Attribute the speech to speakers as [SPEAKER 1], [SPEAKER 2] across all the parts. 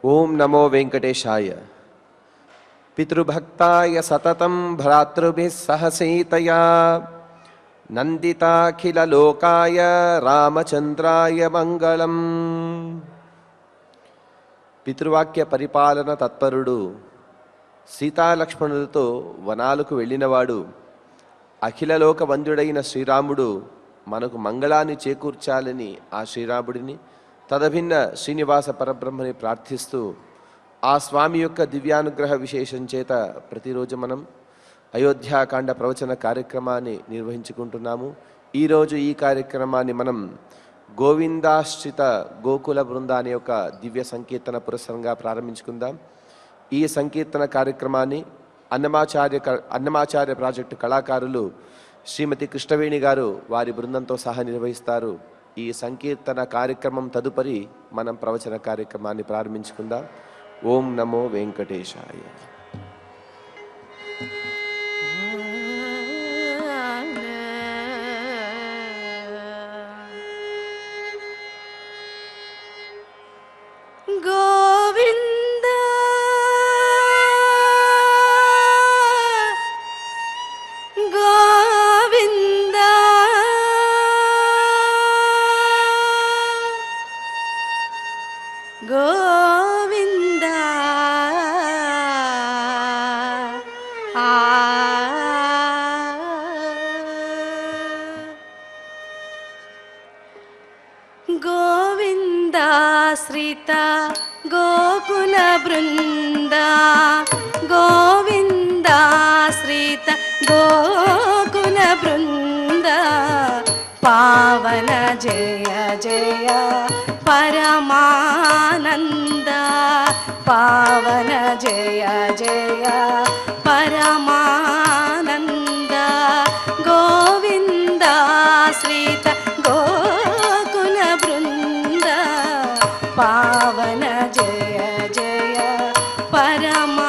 [SPEAKER 1] ఓం నమో వెంకటేశాయ. పితృభక్తాయ సతతం భ్రాతృభిః సహ సీతయా నందితాఖిలలోకాయ రామచంద్రాయ మంగళం. పితృవాక్య పరిపాలన తత్పరుడు, సీతాలక్ష్మణులతో వనాలకు వెళ్ళినవాడు, అఖిలలోక వంద్యుడైన శ్రీరాముడు మనకు మంగళాన్ని చేకూర్చాలని ఆ శ్రీరాముడిని తదభిన్న శ్రీనివాస పరబ్రహ్మని ప్రార్థిస్తూ ఆ స్వామి యొక్క దివ్యానుగ్రహ విశేషం చేత ప్రతిరోజు మనం అయోధ్యాకాండ ప్రవచన కార్యక్రమాన్ని నిర్వహించుకుంటున్నాము. ఈరోజు ఈ కార్యక్రమాన్ని మనం గోవిందాశ్రిత గోకుల బృంద అనే ఒక దివ్య సంకీర్తన పురస్సరంగా ప్రారంభించుకుందాం. ఈ సంకీర్తన కార్యక్రమాన్ని అన్నమాచార్య ప్రాజెక్టు కళాకారులు శ్రీమతి కృష్ణవేణి గారు వారి బృందంతో సహా నిర్వహిస్తారు. ఈ సంకీర్తన కార్యక్రమం తదుపరి మనం ప్రవచన కార్యక్రమాన్ని ప్రారంభించుకుందాం. ఓం నమో వెంకటేశాయ.
[SPEAKER 2] గోవిందాశ్రిత గోకుల బృంద, గోవిందాశ్రిత గోకుల బృంద, పావన జయ జయ పరమానంద, పావన జయ జయ పరమానంద, గోవిందాశ్రిత గోకుల బృంద, పావన జయ జయ పరమానంద.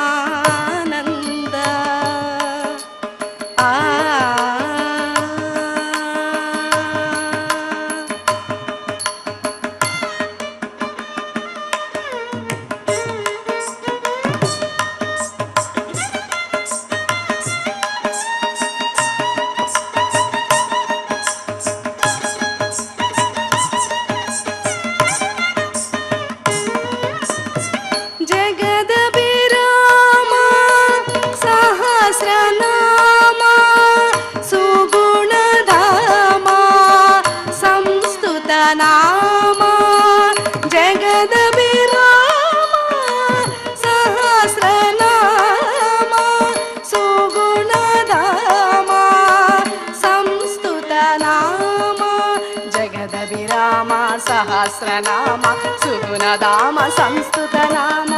[SPEAKER 2] సహస్రనామ సుగుణధామ సంస్తుతనామ,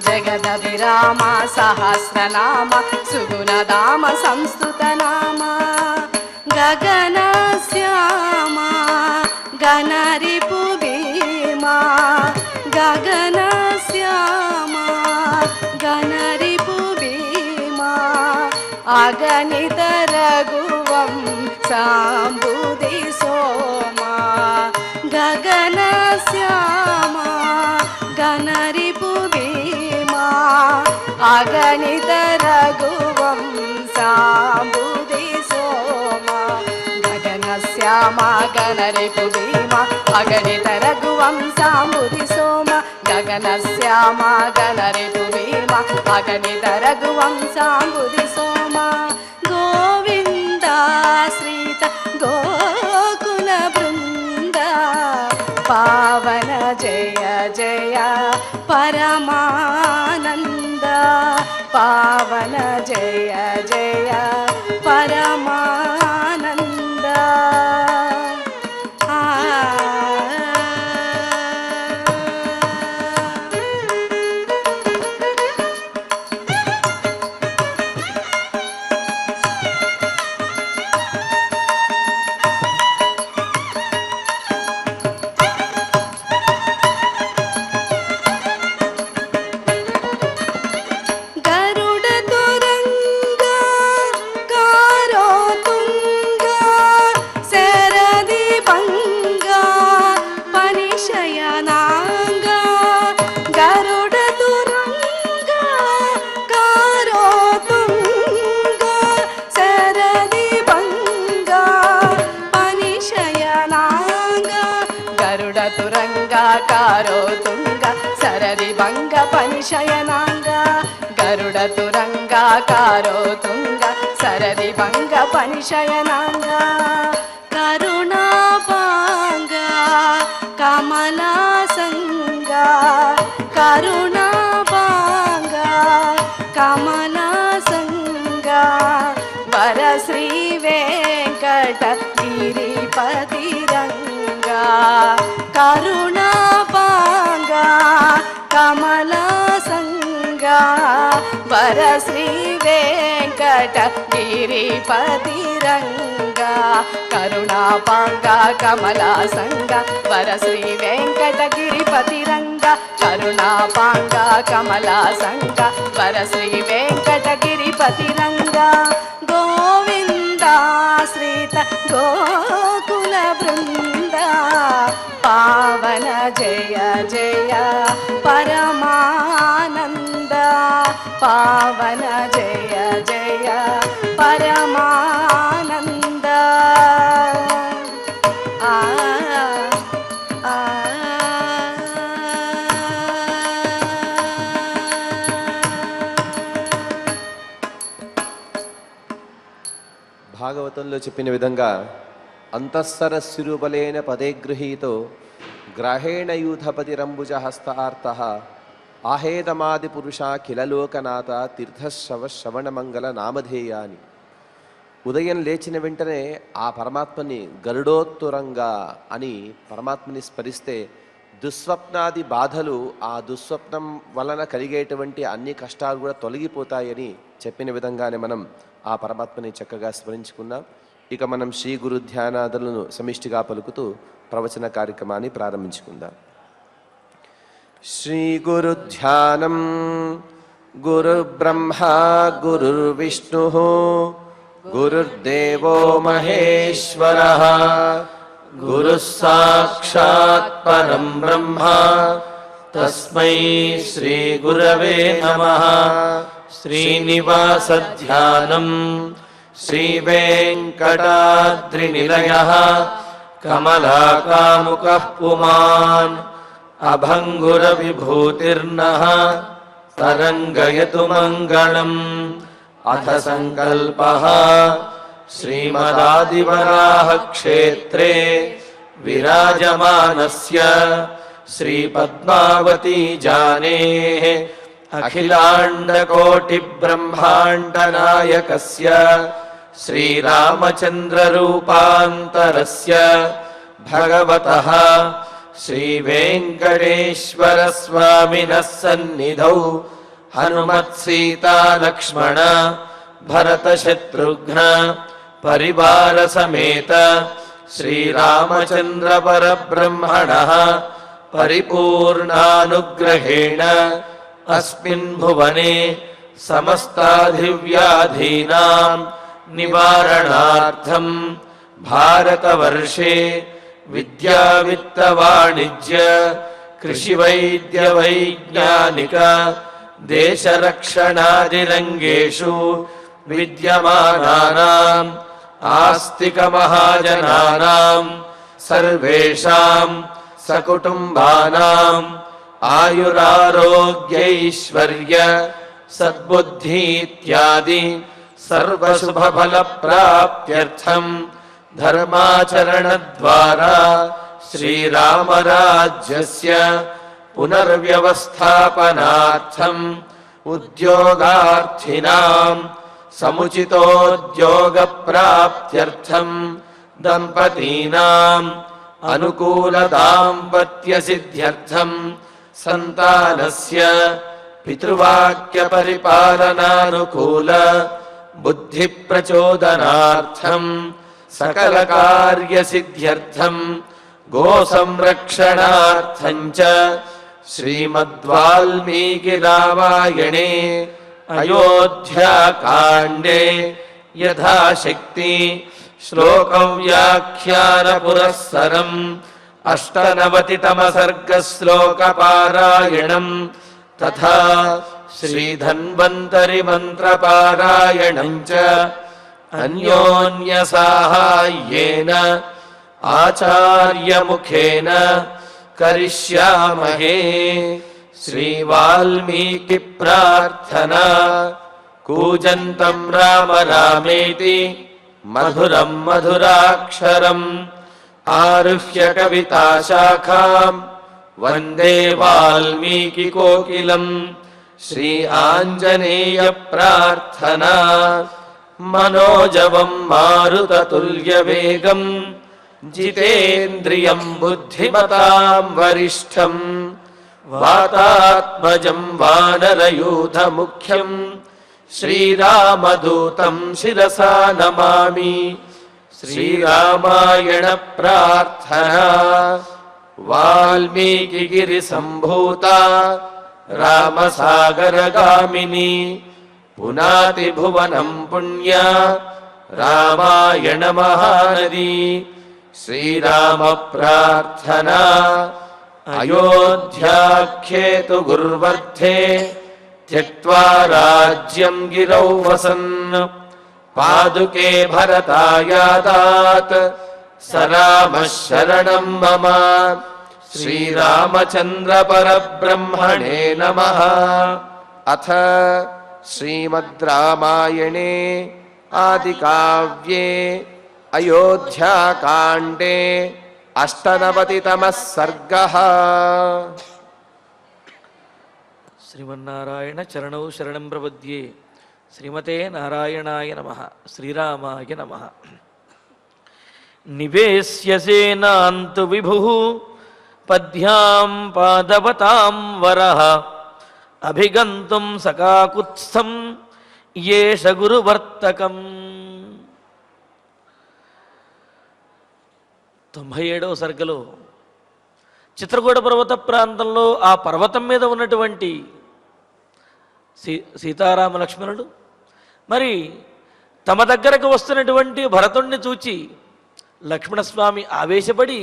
[SPEAKER 2] జగదభిరామ సహస్రనామ సుగుణధామ సంస్తుతనామ, గగన శ్యామ గణరిపు భీమా, గగన శ్యామ గణరిపు భీమా, అగణిత రఘువం సాంబుధి సోమా, గగన శ్యామ గణరిపు భీమా, అగణిత రఘువం సాంబుధి సోమా, గగన శ్యామ గణరిపు భీమా, అగణిత రఘువం సాంబుధి సోమా, గగన శ్యామ గణరిపు భీమా, అగణిత రఘువం సాంబుధి సోమా, గోవిందాశ్రిత గోకుల బృంద, పావన జయ జయ పరమానంద, పావన జయ జయ పరమానంద. గరుడ తురంగ కారోత तुरङ्गाकारो तुङ्ग सररि भङ्ग पनिशयनाङ्ग गरुड तुरङ्गाकारो तुङ्ग सररि भङ्ग पनिशयनाङ्ग करुणापाङ्ग कमलासङ्ग करुणापाङ्ग कमलासङ्ग वर श्री वेङ्कटगिरिपतिरङ्गा करुणापाङ्गा कमलासङ्गा वर श्री वेङ्कटगिरिपतिरङ्गा करुणापाङ्गा कमलासङ्गा वर श्री वेङ्कटगिरिपतिरङ्गा करुणापाङ्गा कमलासङ्गा वर श्री वेङ्कटगिरिपतिरङ्गा गोविन्दाश्रित गोकुलवृन्द पावन जय जय परमानन्द पावन जय जय परमानन्द
[SPEAKER 1] భాగవతంలో చెప్పిన విధంగా అంతఃసర శిరుబలేన పదే గృహీతో గ్రహేణ యూథపతిరంబుజ హస్తార్థ ఆహేదమాది పురుష కిలలోకనాథ తీర్థశ్రవ శ్రవణమంగళ నామధేయ అని. ఉదయం లేచిన వెంటనే ఆ పరమాత్మని గరుడోత్తురంగా అని పరమాత్మని స్మరిస్తే దుస్వప్నాది బాధలు, ఆ దుస్వప్నం వలన కలిగేటువంటి అన్ని కష్టాలు కూడా తొలగిపోతాయని చెప్పిన విధంగానే మనం ఆ పరమాత్మని చక్కగా స్మరించుకున్నాం. ఇక మనం శ్రీ గురు ధ్యానాదులను సమిష్టిగా పలుకుతూ ప్రవచన కార్యక్రమాన్ని ప్రారంభించుకుందాం. శ్రీ గురు ధ్యానం గురు బ్రహ్మ గురుర్విష్ణు గురుర్దేవో మహేశ్వరః గురు సాక్షాత్ పరం బ్రహ్మ తస్మై శ్రీ గురవే నమః. శ్రీనివాస ధ్యానం శ్రీ వెంకటాద్రినిలయః కమలాకాముకః పుమాన్ అభంగుర విభూతిర్నః తరంగయతు మంగళం. అథ సంకల్పః శ్రీమదాదివరాహ క్షేత్రే విరాజమానస్య శ్రీ పద్మావతీ జానేః అఖిలాండకోటి బ్రహ్మాండ నాయకస్య శ్రీరామచంద్ర రూపాంతరస్య భగవతః శ్రీ వెంకటేశ్వర స్వామినః సన్నిధౌ హనుమత్ సీతా లక్ష్మణ భరత శత్రుఘ్న పరివార సమేత శ్రీరామచంద్ర పరబ్రహ్మణః పరిపూర్ణానుగ్రహేణ అస్మిన్ భువనే సమస్తాధివ్యాధీనాం నివారణార్థం భారతవర్షే విద్యా విత్త వాణిజ్య కృషి వైద్య వైజ్ఞానిక దేశరక్షణాదిరంగేషు విద్యమానానాం ఆస్తిక మహాజనానాం సర్వేషాం సకుటుంబానాం ఆయురారోగ్యైశ్వర్య సద్బుద్ధి ఇత్యాది సర్వశుభఫల ప్రాప్త్యర్థం ధర్మాచరణ ద్వారా శ్రీరామరాజ్యస్య పునర్వ్యవస్థాపనార్థం ఉద్యోగార్థినాం సముచితోద్యోగ ప్రాప్త్యర్థం దంపతీనాం అనుకూల దాంపత్య సిద్ధ్యర్థం సంతానస్య పితృవాక్య పరిపాలనానుకూల బుద్ధి ప్రచోదనార్థం సకల కార్య సిద్ధ్యర్థం గో సంరక్షణార్థం చ శ్రీమద్వాల్మీకి రామాయణే అయోధ్యాకాండే యథాశక్తి శ్లోక వ్యాఖ్యాన పురస్సరం అష్టనవతితమ సర్గ శ్లోక పారాయణం తథా శ్రీధన్వంతరి మంత్ర పారాయణం చ అన్యోన్య సాహాయ్యేన ఆచార్య ముఖేన
[SPEAKER 3] करिष्यामहे। श्रीवाल्मीकि प्रार्थना। कूजन्तं राम रामेति मधुरं मधुराक्षरम् आरुह्य कविताशाखां वन्दे वाल्मीकि कोकिलम्। श्री आञ्जनेय प्रार्थना। मनोजवं मारुततुल्यवेगं जितेन्द्रियं बुद्धिमतां वरिष्ठं वातात्मजं वानरयूथमुख्यं श्रीरामदूतं शिरसा नमामि। श्रीरामायण प्रार्थना। वाल्मीकिगिरिसम्भूता रामसागरगामिनी पुनाति भुवनं पुण्या रामायण महानदी। श्रीराम प्रार्थना। अयोध्याख्येतु गुर्वर्धे त्यक्त्वा राज्यं गिरौ वसन् पादुके भरतायादात् स रामः शरणं मम। श्रीरामचन्द्र परब्रह्मणे नमः।
[SPEAKER 1] अथ श्रीमद् रामायणे आदिकाव्ये अयोध्याकाण्डे 98तमः सर्गः।
[SPEAKER 3] श्रीमन्नारायण चरणौ शरणं प्रपद्ये। श्रीमते नारायणाय नमः। श्रीरामाय नमः। निवेश्य सेनान्तु विभुः पद्भ्यां पादवतां वरः अभिगन्तुं सकाकुत्स्थं येष गुरुवर्तकम्। 97వ సర్గలో చిత్రకూట పర్వత ప్రాంతంలో ఆ పర్వతం మీద ఉన్నటువంటి సీతారామ లక్ష్మణుడు మరి తమ దగ్గరకు వస్తున్నటువంటి భరతుణ్ణి చూచి లక్ష్మణస్వామి ఆవేశపడి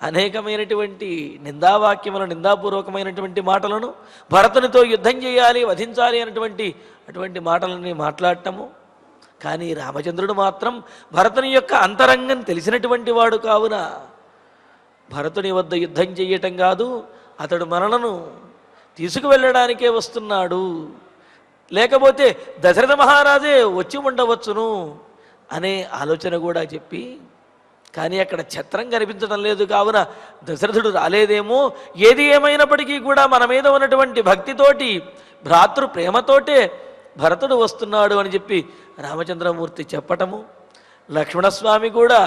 [SPEAKER 3] అనేకమైనటువంటి నిందావాక్యములు నిందాపూర్వకమైనటువంటి మాటలను భరతునితో యుద్ధం చేయాలి వధించాలి అటువంటి మాటలని మాట్లాడటము. కానీ రామచంద్రుడు మాత్రం భరతుని యొక్క అంతరంగం తెలిసినటువంటి వాడు కావున భరతుని వద్ద యుద్ధం చెయ్యటం కాదు, అతడు మనలను తీసుకువెళ్ళడానికే వస్తున్నాడు, లేకపోతే దశరథ మహారాజే వచ్చి ఉండవచ్చును అనే ఆలోచన కూడా చెప్పి, కానీ అక్కడ ఛత్రం కనిపించడం లేదు కావున దశరథుడు రాలేదేమో, ఏది ఏమైనప్పటికీ కూడా మన మీద ఉన్నటువంటి భక్తితోటి భ్రాతృ ప్రేమతోటే భరతుడు వస్తున్నాడు అని చెప్పి రామచంద్రమూర్తి చెప్పటము, లక్ష్మణస్వామి కూడా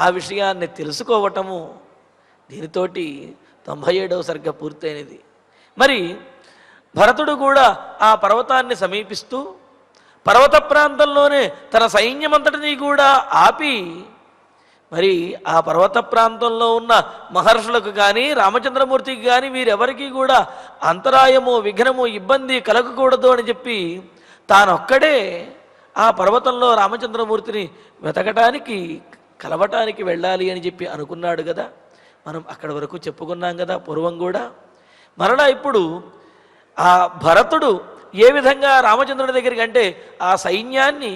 [SPEAKER 3] ఆ విషయాన్ని తెలుసుకోవటము, దీనితోటి 97వ సర్గ పూర్తయినది. మరి భరతుడు కూడా ఆ పర్వతాన్ని సమీపిస్తూ పర్వత ప్రాంతంలోనే తన సైన్యమంతటినీ కూడా ఆపి మరి ఆ పర్వత ప్రాంతంలో ఉన్న మహర్షులకు కానీ రామచంద్రమూర్తికి కానీ వీరెవరికీ కూడా అంతరాయము విఘ్నము ఇబ్బంది కలగకూడదు అని చెప్పి తానొక్కడే ఆ పర్వతంలో రామచంద్రమూర్తిని వెతకటానికి కలవటానికి వెళ్ళాలి అని చెప్పి అనుకున్నాడు కదా. మనం అక్కడి వరకు చెప్పుకున్నాం కదా పూర్వం కూడా. మరలా ఇప్పుడు ఆ భరతుడు ఏ విధంగా రామచంద్రుడి దగ్గరికి అంటే ఆ సైన్యాన్ని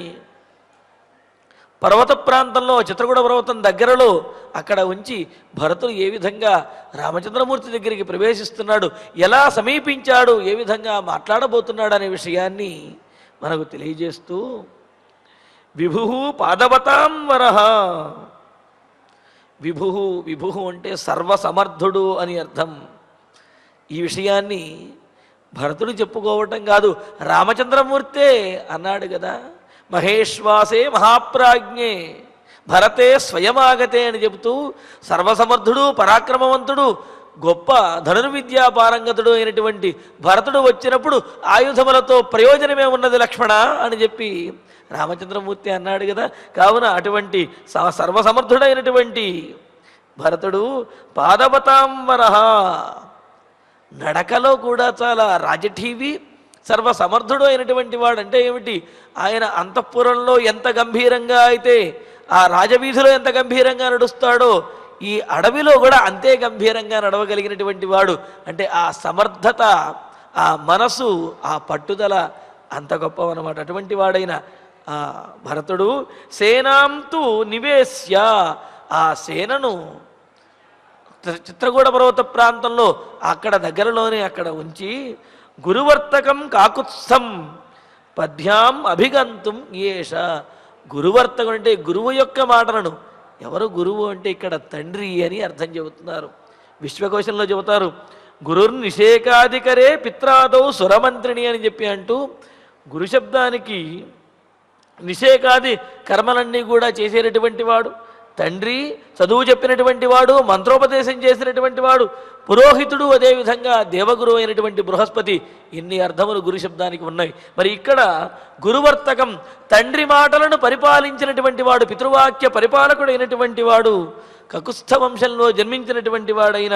[SPEAKER 3] పర్వత ప్రాంతంలో చిత్రకూట పర్వతం దగ్గరలో అక్కడ ఉంచి భరతుడు ఏ విధంగా రామచంద్రమూర్తి దగ్గరికి ప్రవేశిస్తున్నాడు, ఎలా సమీపించాడు, ఏ విధంగా మాట్లాడబోతున్నాడు అనే విషయాన్ని మనకు తెలియజేస్తూ విభు పాదవతాం వరహ. విభు అంటే సర్వసమర్థుడు అని అర్థం. ఈ విషయాన్ని భరతుడు చెప్పుకోవటం కాదు, రామచంద్రమూర్తే అన్నాడు కదా. మహేశ్వాసే మహాప్రాజ్ఞే భరతే స్వయమాగతే అని చెబుతూ సర్వసమర్థుడు పరాక్రమవంతుడు గొప్ప ధనుర్విద్యా పారంగతుడు అయినటువంటి భరతుడు వచ్చినప్పుడు ఆయుధములతో ప్రయోజనమే ఉన్నది లక్ష్మణ అని చెప్పి రామచంద్రమూర్తి అన్నాడు కదా. కావున అటువంటి సర్వసమర్థుడైనటువంటి భరతుడు పాదవతాంబరః నడకలో కూడా చాలా రాజఠీవి సర్వసమర్థుడు అయినటువంటి వాడు. అంటే ఏమిటి, ఆయన అంతఃపురంలో ఎంత గంభీరంగా అయితే ఆ రాజవీధిలో ఎంత గంభీరంగా నడుస్తాడో ఈ అడవిలో కూడా అంతే గంభీరంగా నడవగలిగినటువంటి వాడు. అంటే ఆ సమర్థత, ఆ మనసు, ఆ పట్టుదల అంత గొప్పవన్నమాట. అటువంటి వాడైన ఆ భరతుడు సేనాంతు నివేశ్య ఆ సేనను చిత్రకూట పర్వత ప్రాంతంలో అక్కడ దగ్గరలోనే అక్కడ ఉంచి గురువర్తకం కాకుత్సం పద్భ్యాం అభిగంతుం ఏష. గురువర్తకం అంటే గురువు యొక్క మాటలను, ఎవరు గురువు అంటే ఇక్కడ తండ్రి అని అర్థం చెబుతున్నారు. విశ్వకోశంలో చెబుతారు గురుర్నిషేకాధికరే పిత్రాదౌ సురమంత్రిణి అని చెప్పి అంటూ గురు శబ్దానికి నిషేకాది కర్మలన్నీ కూడా చేసేటటువంటి వాడు తండ్రి, చదువు చెప్పినటువంటి వాడు, మంత్రోపదేశం చేసినటువంటి వాడు పురోహితుడు, అదేవిధంగా దేవగురు అయినటువంటి బృహస్పతి. ఇన్ని అర్థములు గురు శబ్దానికి ఉన్నాయి. మరి ఇక్కడ గురువర్తకం తండ్రి మాటలను పరిపాలించినటువంటి వాడు, పితృవాక్య పరిపాలకుడైనటువంటి వాడు, కకుస్థ వంశంలో జన్మించినటువంటి వాడైన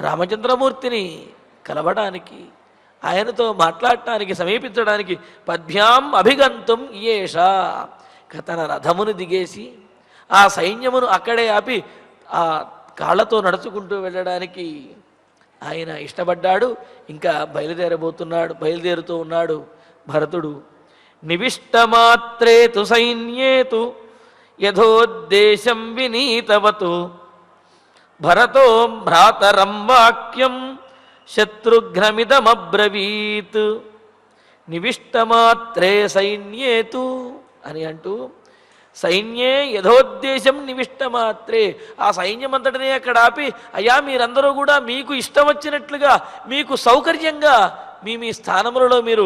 [SPEAKER 3] రామచంద్రమూర్తిని కలవడానికి, ఆయనతో మాట్లాడటానికి, సమీపించడానికి పద్భ్యాం అభిగంతుం ఏష. తన రథమును దిగేసి ఆ సైన్యమును అక్కడే ఆపి ఆ కాళ్ళతో నడుచుకుంటూ వెళ్ళడానికి ఆయన ఇష్టపడ్డాడు. ఇంకా బయలుదేరుతూ ఉన్నాడు భరతుడు. నివిష్టమాత్రేతు సైన్యేతు యథోద్దేశం వినీతవతు భరతో భ్రాతరం వాక్యం శత్రుఘ్నమిదమబ్రవీత్. నివిష్టమాత్రే సైన్యేతు అని అంటూ సైన్యే యథోద్దేశం నివిష్టమాత్రే, ఆ సైన్యమంతటినే అక్కడ ఆపి అయ్యా మీరందరూ కూడా మీకు ఇష్టం వచ్చినట్లుగా, మీకు సౌకర్యంగా మీ స్థానములలో మీరు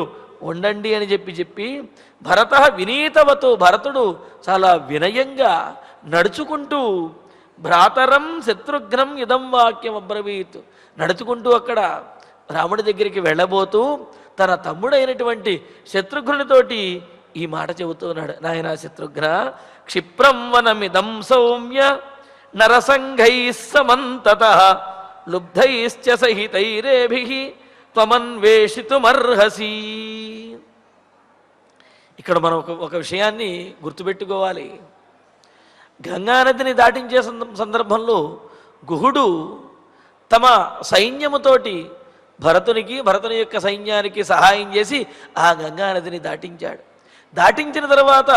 [SPEAKER 3] ఉండండి అని చెప్పి భరత వినీతవతు, భరతుడు చాలా వినయంగా నడుచుకుంటూ భ్రాతరం శత్రుఘ్నం ఇదం వాక్యం అబ్రవీత్, నడుచుకుంటూ అక్కడ రాముడి దగ్గరికి వెళ్ళబోతూ తన తమ్ముడైనటువంటి శత్రుఘ్నునితోటి ఈ మాట చెబుతున్నాడు. నాయన శత్రుఘ్న, క్షిప్రం వనమిదం సౌమ్య నరసంఘై సమంతతః లుబ్ధైశ్చ సహితైరేభిః త్వమన్వేషితుమర్హసి. ఇక్కడ మనం ఒక విషయాన్ని గుర్తుపెట్టుకోవాలి. గంగానదిని దాటించే సందర్భంలో గుహుడు తమ సైన్యముతోటి భరతుని యొక్క సైన్యానికి సహాయం చేసి ఆ గంగానదిని దాటించాడు. దాటించిన తర్వాత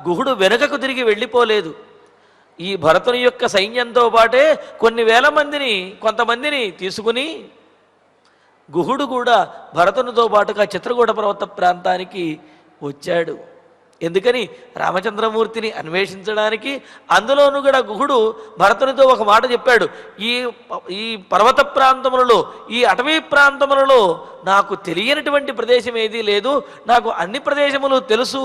[SPEAKER 3] గుహుడు వెనుకకు తిరిగి వెళ్ళిపోలేదు. ఈ భరతుని యొక్క సైన్యంతో పాటే కొన్ని వేల మందిని, కొంతమందిని తీసుకుని గుహుడు కూడా భరతునితో పాటుగా చిత్రకూట పర్వత ప్రాంతానికి వచ్చాడు. ఎందుకని? రామచంద్రమూర్తిని అన్వేషించడానికి. అందులోనూ కూడా గుహుడు భరతునితో ఒక మాట చెప్పాడు, ఈ పర్వత ప్రాంతములలో, ఈ అటవీ ప్రాంతములలో నాకు తెలియనటువంటి ప్రదేశం ఏదీ లేదు, నాకు అన్ని ప్రదేశములు తెలుసు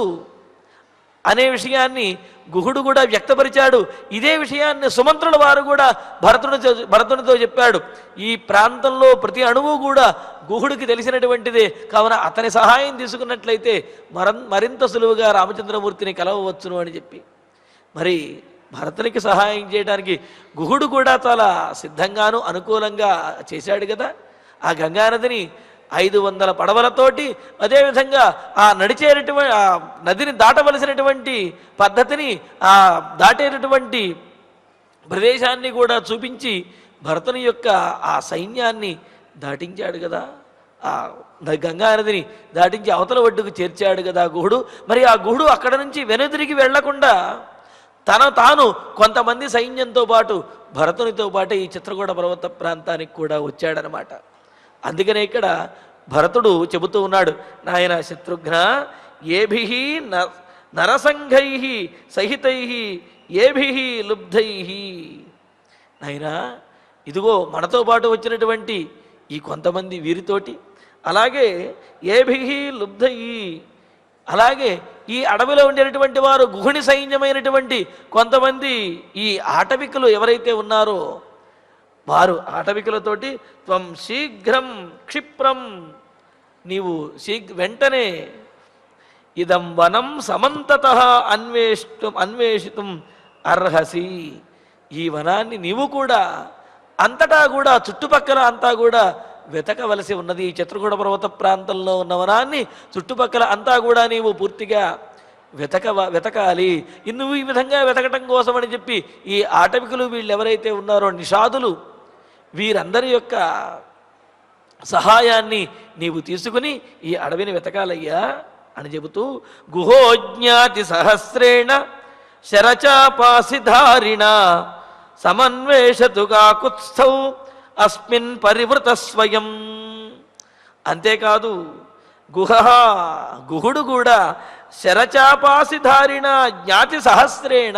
[SPEAKER 3] అనే విషయాన్ని గుహుడు కూడా వ్యక్తపరిచాడు. ఇదే విషయాన్ని సుమంత్రుల వారు కూడా భరతునితో చెప్పాడు. ఈ ప్రాంతంలో ప్రతి అణువు కూడా గుహుడికి తెలిసినటువంటిదే, కావున అతని సహాయం తీసుకున్నట్లయితే మరింత సులువుగా రామచంద్రమూర్తిని కలవవచ్చును అని చెప్పి మరి భరతునికి సహాయం చేయడానికి గుహుడు కూడా చాలా సిద్ధంగాను అనుకూలంగా చేశాడు కదా. ఆ గంగానదిని 500 పడవలతోటి, అదేవిధంగా ఆ నడిచేటటువంటి ఆ నదిని దాటవలసినటువంటి పద్ధతిని, ఆ దాటేటటువంటి ప్రదేశాన్ని కూడా చూపించి భరతుని యొక్క ఆ సైన్యాన్ని దాటించాడు కదా. ఆ గంగానదిని దాటించి అవతల ఒడ్డుకు చేర్చాడు కదా గుహుడు. మరి ఆ గుహుడు అక్కడ నుంచి వెనుదిరిగి వెళ్లకుండా తాను కొంతమంది సైన్యంతో పాటు భరతునితో పాటు ఈ చిత్రకూట పర్వత ప్రాంతానికి కూడా వచ్చాడనమాట. అందుకనే ఇక్కడ భరతుడు చెబుతూ ఉన్నాడు, నాయన శత్రుఘ్న, ఏభిః నరసంఘై సహితై ఏభిః లుబ్ధై. నాయన ఇదిగో మనతో పాటు వచ్చినటువంటి ఈ కొంతమంది వీరితోటి, అలాగే ఏభిః లుబ్ధై, అలాగే ఈ అడవిలో ఉండేటటువంటి వారు గుహుని సైన్యమైనటువంటి కొంతమంది ఈ ఆటవికులు ఎవరైతే ఉన్నారో వారు ఆటవికులతోటి త్వం శీఘ్రం క్షిప్రం, నీవు వెంటనే ఇదం వనం సమంతతః అన్వేషితుం అర్హసి, ఈ వనాన్ని నీవు కూడా అంతటా కూడా చుట్టుపక్కల అంతా కూడా వెతకవలసి ఉన్నది. ఈ చిత్రకూట పర్వత ప్రాంతంలో ఉన్న వనాన్ని చుట్టుపక్కల అంతా కూడా నీవు పూర్తిగా వెతకాలి. నువ్వు ఈ విధంగా వెతకటం కోసమని చెప్పి ఈ ఆటవికులు వీళ్ళు ఎవరైతే ఉన్నారో నిషాదులు, వీరందరి యొక్క సహాయాన్ని నీవు తీసుకుని ఈ అడవిని వెతకాలయ్యా అని చెబుతూ గుహోజ్ఞాతి సహస్రేణ శరచాపాసిధారిణ సమన్వేషతు కాకుత్స్థౌ అస్మిన్ పరివృత స్వయం. అంతేకాదు గుహుడు కూడా శరచాపాసిధారిణ జ్ఞాతి సహస్రేణ,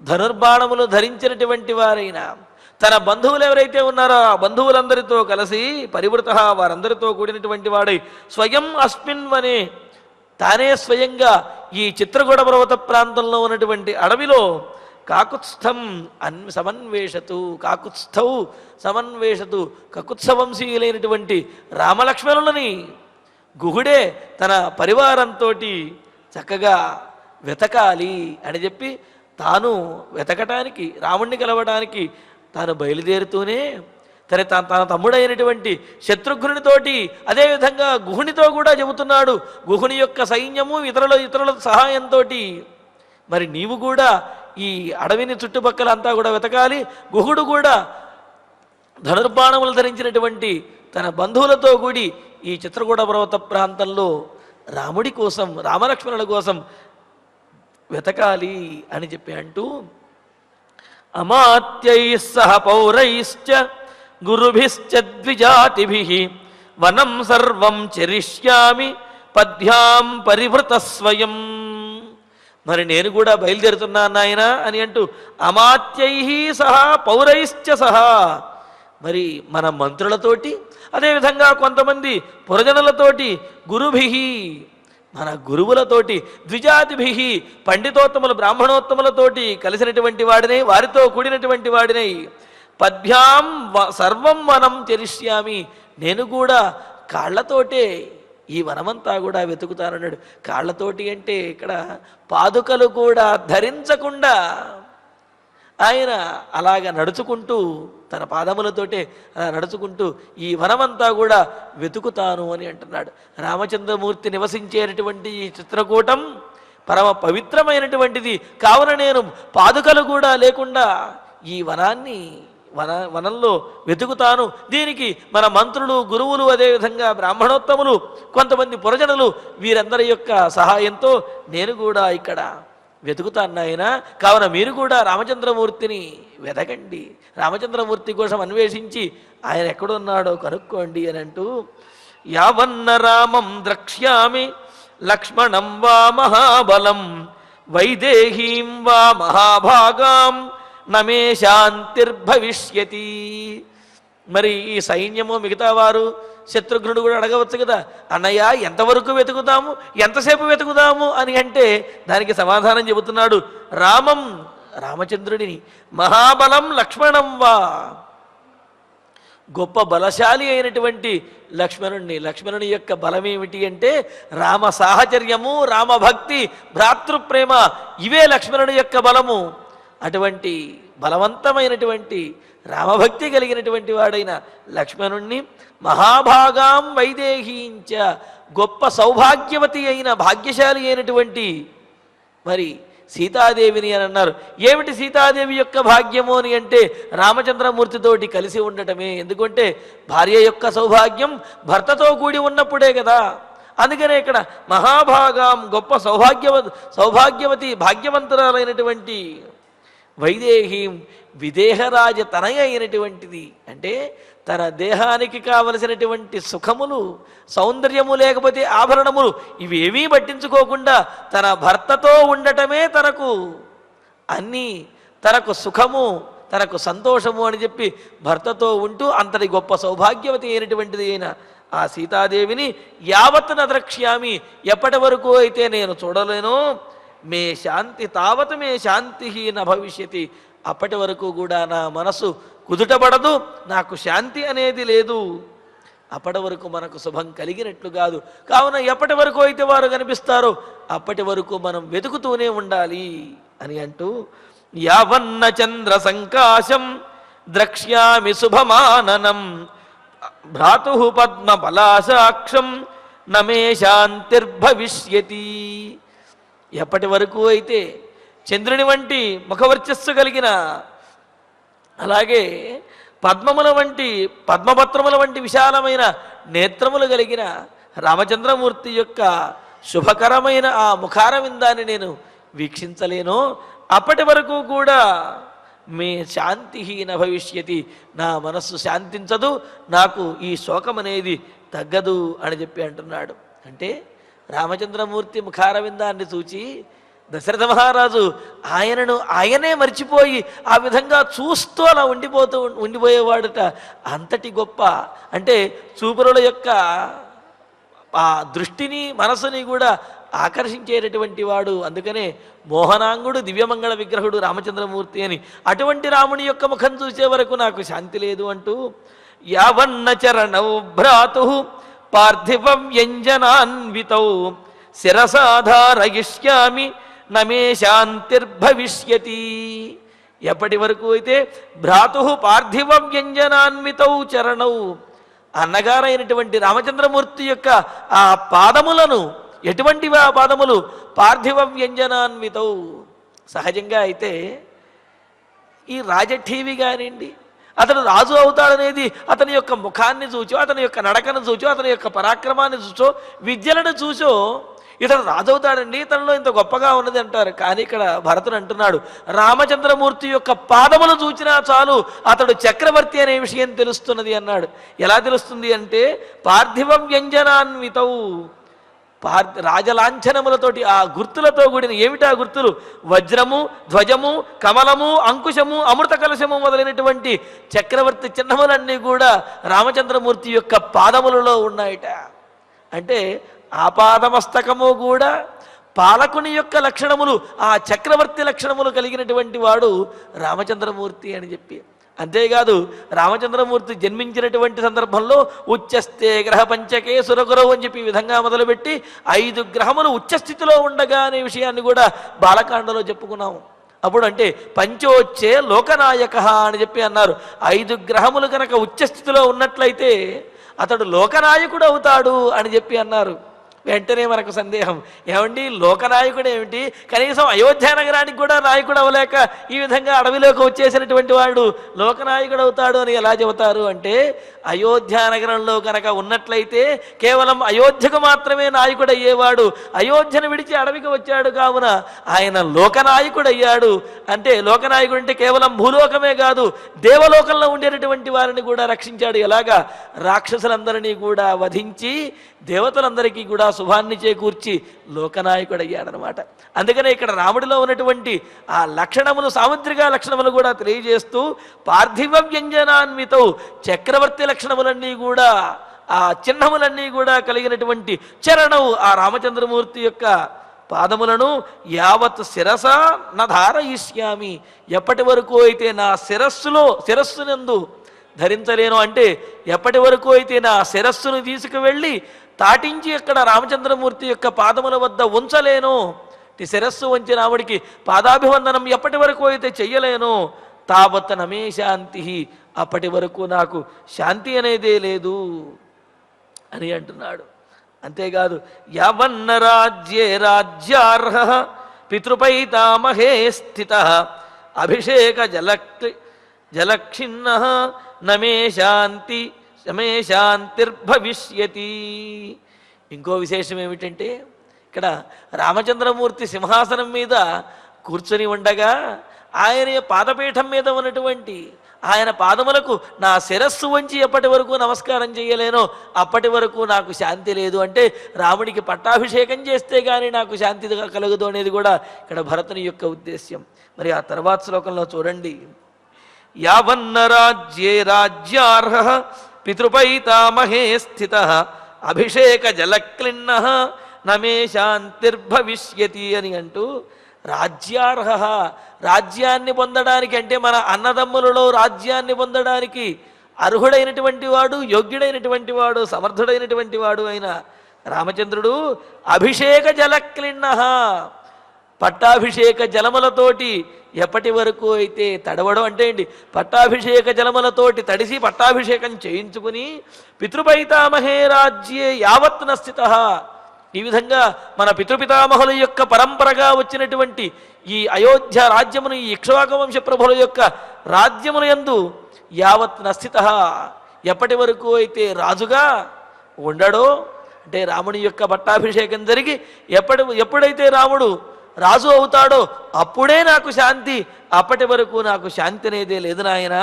[SPEAKER 3] ధనుర్బాణములు ధరించినటువంటి వారైన తన బంధువులు ఎవరైతే ఉన్నారో ఆ బంధువులందరితో కలిసి పరివృత, వారందరితో కూడినటువంటి వాడై స్వయం అస్మిన్ వనే, తానే స్వయంగా ఈ చిత్రకూట పర్వత ప్రాంతంలో ఉన్నటువంటి అడవిలో కాకుత్స్థం సమన్వేషతు, కాకుత్స్థౌ సమన్వేషతు, కకుత్సవంశీయులైనటువంటి రామలక్ష్మణులని గుహుడే తన పరివారంతో చక్కగా వెతకాలి అని చెప్పి తాను వెతకటానికి, రాముణ్ణి కలవడానికి తాను బయలుదేరుతూనే తన తమ్ముడైనటువంటి శత్రుఘ్నునితోటి అదేవిధంగా గుహునితో కూడా చెబుతున్నాడు. గుహుని యొక్క సైన్యము ఇతరుల సహాయంతో మరి నీవు కూడా ఈ అడవిని చుట్టుపక్కల అంతా కూడా వెతకాలి. గుహుడు కూడా ధనుర్బాణములు ధరించినటువంటి తన బంధువులతో కూడి ఈ చిత్రకూట పర్వత ప్రాంతంలో రాముడి కోసం, రామలక్ష్మణుల కోసం వెతకాలి అని చెప్పి అంటూ అమాత్యై సహ పౌరైశ్చ గురుభిశ్చ ద్విజాతిభిః వనం సర్వం చరిష్యామి పద్భ్యాం పరివృత స్వయం. మరి నేను కూడా బయలుదేరుతున్నాను నాయన అని అంటూ అమాత్యై సహా పౌరైశ్చ సహా, మరి మన మంత్రులతోటి అదేవిధంగా కొంతమంది పురజనులతోటి గురుభిః, మన గురువులతోటి ద్విజాతిభిః, పండితోత్తములు బ్రాహ్మణోత్తములతోటి కలిసినటువంటి వాడినై, వారితో కూడినటువంటి వాడినై పద్భ్యాం సర్వం వనం చరిష్యామి, నేను కూడా కాళ్లతోటే ఈ వనమంతా కూడా వెతుకుతానన్నాడు. కాళ్లతోటి అంటే ఇక్కడ పాదుకలు కూడా ధరించకుండా ఆయన అలాగ నడుచుకుంటూ, తన పాదములతోటే అలా నడుచుకుంటూ ఈ వనమంతా కూడా వెతుకుతాను అని అంటున్నాడు. రామచంద్రమూర్తి నివసించేటటువంటి ఈ చిత్రకూటం పరమ పవిత్రమైనటువంటిది కావున నేను పాదుకలు కూడా లేకుండా ఈ వనంలో వెతుకుతాను. దీనికి మన మంత్రులు, గురువులు, అదేవిధంగా బ్రాహ్మణోత్తములు, కొంతమంది పురజనులు, వీరందరి యొక్క సహాయంతో నేను కూడా ఇక్కడ వెతుకుతాను నాయన. కావున మీరు కూడా రామచంద్రమూర్తిని వెతకండి, రామచంద్రమూర్తి కోసం అన్వేషించి ఆయన ఎక్కడున్నాడో కనుక్కోండి అని అంటూ యావన్న రామం ద్రక్ష్యామి లక్ష్మణం వా మహాబలం వైదేహీం వా మహాభాగాం నమే శాంతిర్భవిష్యతి. మరి ఈ సైన్యము మిగతా వారు శత్రుఘ్నుడు కూడా అడగవచ్చు కదా, అన్నయ్య ఎంతవరకు వెతుకుతాము, ఎంతసేపు వెతుకుతాము అని అంటే దానికి సమాధానం చెబుతున్నాడు. రామచంద్రుడిని, మహాబలం లక్ష్మణం వా, గొప్ప బలశాలి అయినటువంటి లక్ష్మణుని యొక్క బలం ఏమిటి అంటే రామ సాహచర్యము, రామభక్తి, భ్రాతృప్రేమ, ఇవే లక్ష్మణుని యొక్క బలము. అటువంటి బలవంతమైనటువంటి రామభక్తి కలిగినటువంటి వాడైన లక్ష్మణుణ్ణి మహాభాగాం వైదేహీంచ, గొప్ప సౌభాగ్యవతి అయిన భాగ్యశాలి అయినటువంటి మరి సీతాదేవిని అని అన్నారు. ఏమిటి సీతాదేవి యొక్క భాగ్యము అని అంటే రామచంద్రమూర్తితోటి కలిసి ఉండటమే. ఎందుకంటే భార్య యొక్క సౌభాగ్యం భర్తతో కూడి ఉన్నప్పుడే కదా. అందుకనే ఇక్కడ మహాభాగాం, గొప్ప సౌభాగ్యవతి భాగ్యవంతురాలైనటువంటి వైదేహీం, విదేహరాజ తనయ అయినటువంటిది. అంటే తన దేహానికి కావలసినటువంటి సుఖములు, సౌందర్యము, లేకపోతే ఆభరణములు, ఇవేమీ పట్టించుకోకుండా తన భర్తతో ఉండటమే తనకు అన్నీ, తనకు సుఖము, తనకు సంతోషము అని చెప్పి భర్తతో ఉంటూ అంతటి గొప్ప సౌభాగ్యవతి అయినటువంటిది అయిన ఆ సీతాదేవిని యావత్ నద్రక్ష్యామి, ఎప్పటి వరకు అయితే నేను చూడలేనో, మే శాంతి తావత్ మే శాంతి న భవిష్యతి, అప్పటి వరకు కూడా నా మనసు కుదుటపడదు, నాకు శాంతి అనేది లేదు, అప్పటి వరకు మనకు శుభం కలిగినట్లు కాదు. కావున ఎప్పటి వరకు అయితే వారు కనిపిస్తారో అప్పటి వరకు మనం వెతుకుతూనే ఉండాలి అని అంటూ యావన్న చంద్ర సంకాశం ద్రక్ష్యామి శుభమాననం భ్రాతు పద్మ బలాసాక్షం నమే శాంతిర్భవిష్యతి. ఎప్పటి వరకు అయితే చంద్రుని వంటి ముఖవర్చస్సు కలిగిన, అలాగే పద్మముల వంటి, పద్మపత్రముల వంటి విశాలమైన నేత్రములు కలిగిన రామచంద్రమూర్తి యొక్క శుభకరమైన ఆ ముఖారవిందాన్ని నేను వీక్షించలేనో అప్పటి వరకు కూడా మే శాంతిహీన భవిష్యతి, నా మనస్సు శాంతించదు, నాకు ఈ శోకం అనేది తగ్గదు అని చెప్పి అంటున్నాడు. అంటే రామచంద్రమూర్తి ముఖారవిందాన్ని చూచి దశరథ మహారాజు ఆయనే మర్చిపోయి ఆ విధంగా చూస్తూ అలా ఉండిపోయేవాడుట. అంతటి గొప్ప అంటే చూపరుల యొక్క ఆ దృష్టిని మనసుని కూడా ఆకర్షించేటటువంటి వాడు. అందుకనే మోహనాంగుడు దివ్యమంగళ విగ్రహుడు రామచంద్రమూర్తి అని. అటువంటి రాముని యొక్క ముఖం చూసే వరకు నాకు శాంతి లేదు అంటూ యావన్న చరణౌ భ్రాతు పార్థివ వ్యంజనాన్వితౌ శిరసాధారయిష్యామి నమే శాంతిర్భవిష్యతి. ఎప్పటి వరకు అయితే భ్రాతు పార్థివ వ్యంజనాన్వితౌ చరణౌ, అన్నగారైనటువంటి రామచంద్రమూర్తి యొక్క ఆ పాదములను, ఎటువంటివి ఆ పాదములు? పార్థివ వ్యంజనాన్వితౌ. సహజంగా అయితే ఈ రాజఠీవి కానివ్వండి, అతను రాజు అవుతాడనేది అతని యొక్క ముఖాన్ని చూచో, అతని యొక్క నడకను చూచో, అతని యొక్క పరాక్రమాన్ని చూచో, విద్యలను చూచో ఇతడు రాజు అవుతాడండి, తనలో ఇంత గొప్పగా ఉన్నది అంటారు. కానీ ఇక్కడ భరతుడు అంటున్నాడు, రామచంద్రమూర్తి యొక్క పాదములు చూచినా చాలు అతడు చక్రవర్తి అనే విషయం తెలుస్తున్నది అన్నాడు. ఎలా తెలుస్తుంది అంటే పార్థివ వ్యంజనాన్వితౌ, రాజలాంఛనములతోటి ఆ గుర్తులతో కూడిన, ఏమిటా గుర్తులు? వజ్రము, ధ్వజము, కమలము, అంకుశము, అమృత కలశము మొదలైనటువంటి చక్రవర్తి చిహ్నములన్నీ కూడా రామచంద్రమూర్తి యొక్క పాదములలో ఉన్నాయట. అంటే ఆపాదమస్తకము కూడా పాలకుని యొక్క లక్షణములు, ఆ చక్రవర్తి లక్షణములు కలిగినటువంటి వాడు రామచంద్రమూర్తి అని చెప్పి. అంతేకాదు రామచంద్రమూర్తి జన్మించినటువంటి సందర్భంలో ఉచ్చస్తే గ్రహ పంచకే సురగురవు అని చెప్పి ఈ విధంగా మొదలుపెట్టి 5 గ్రహములు ఉచ్చస్థితిలో ఉండగా అనే విషయాన్ని కూడా బాలకాండలో చెప్పుకున్నాము. అప్పుడు అంటే పంచోచ్చే లోకనాయక అని చెప్పి అన్నారు. 5 గ్రహములు కనుక ఉచ్చస్థితిలో ఉన్నట్లయితే అతడు లోకనాయకుడు అవుతాడు అని చెప్పి అన్నారు. వెంటనే మనకు సందేహం, ఏమండి లోకనాయకుడు ఏమిటి? కనీసం అయోధ్య నగరానికి కూడా నాయకుడు అవ్వలేక ఈ విధంగా అడవిలోకి వచ్చేసినటువంటి వాడు లోకనాయకుడు అవుతాడు అని ఎలా చెబుతారు అంటే, అయోధ్య నగరంలో కనుక ఉన్నట్లయితే కేవలం అయోధ్యకు మాత్రమే నాయకుడు అయ్యేవాడు. అయోధ్యను విడిచి అడవికి వచ్చాడు కావున ఆయన లోకనాయకుడు అయ్యాడు. అంటే లోకనాయకుడు అంటే కేవలం భూలోకమే కాదు, దేవలోకంలో ఉండేటటువంటి వారిని కూడా రక్షించాడు. ఎలాగా? రాక్షసులందరినీ కూడా వధించి దేవతలందరికీ కూడా శుభాన్ని చేకూర్చి లోకనాయకుడు అయ్యాడనమాట. అందుకనే ఇక్కడ రాముడిలో ఉన్నటువంటి ఆ లక్షణములు, సాముద్రిక లక్షణములు కూడా తెలియజేస్తూ పార్థివ వ్యంజనాన్వితౌ, చక్రవర్తి లక్షణములన్నీ కూడా, ఆ చిహ్నములన్నీ కూడా కలిగినటువంటి చరణవు ఆ రామచంద్రమూర్తి యొక్క పాదములను యావత్ శిరస నధారయిష్యామి, ఎప్పటి వరకు అయితే నా శిరస్సునందు ధరించలేను, అంటే ఎప్పటి వరకు అయితే నా శిరస్సును తీసుకువెళ్ళి తాటించి అక్కడ రామచంద్రమూర్తి యొక్క పాదముల వద్ద ఉంచలేను, శిరస్సు వంచి రాముడికి పాదాభివందనం ఎప్పటి వరకు అయితే చెయ్యలేను, తావత్ నమే శాంతి, అప్పటి వరకు నాకు శాంతి అనేదే లేదు అని అంటున్నాడు. అంతేకాదు యావన్న రాజ్యే రాజ్యార్హ పితృపైతామహే స్థిత అభిషేక జలక్షిన్న నమే శాంతిర్భవిష్యతి. ఇంకో విశేషం ఏమిటంటే ఇక్కడ రామచంద్రమూర్తి సింహాసనం మీద కూర్చొని ఉండగా ఆయన పాదపీఠం మీద ఉన్నటువంటి ఆయన పాదములకు నా శిరస్సు వంచి ఎప్పటి వరకు నమస్కారం చేయలేనో అప్పటి వరకు నాకు శాంతి లేదు. అంటే రాముడికి పట్టాభిషేకం చేస్తే కానీ నాకు శాంతి కలగదు అనేది కూడా ఇక్కడ భరతుని యొక్క ఉద్దేశ్యం. మరి ఆ తర్వాత శ్లోకంలో చూడండి, యావన్న రాజ్యే రాజ్యార్హ పితృపైతామహే స్థిత అభిషేక జలక్లిన్న నమే శాంతిర్భవిష్యతి అని అంటూ, రాజ్యార్హ, రాజ్యాన్ని పొందడానికి అంటే మన అన్నదమ్ములలో రాజ్యాన్ని పొందడానికి అర్హుడైనటువంటి వాడు, యోగ్యుడైనటువంటి వాడు, సమర్థుడైనటువంటి వాడు అయిన రామచంద్రుడు అభిషేక జలక్లిన్న, పట్టాభిషేక జలములతోటి ఎప్పటి వరకు అయితే తడవడం అంటే ఏంటి, పట్టాభిషేక జలములతోటి తడిసి పట్టాభిషేకం చేయించుకుని పితృపైతామహే రాజ్యే యావత్న స్థిత, ఈ విధంగా మన పితృపితామహుల యొక్క పరంపరగా వచ్చినటువంటి ఈ అయోధ్య రాజ్యమును, ఈ ఇక్ష్వాకు వంశ ప్రభుల యొక్క రాజ్యమును యందు యావత్ నస్థిత, ఎప్పటి వరకు అయితే రాజుగా ఉండడో, అంటే రాముని యొక్క పట్టాభిషేకం జరిగి ఎప్పుడైతే రాముడు రాజు అవుతాడో అప్పుడే నాకు శాంతి, అప్పటి వరకు నాకు శాంతి అనేదే లేదు నాయనా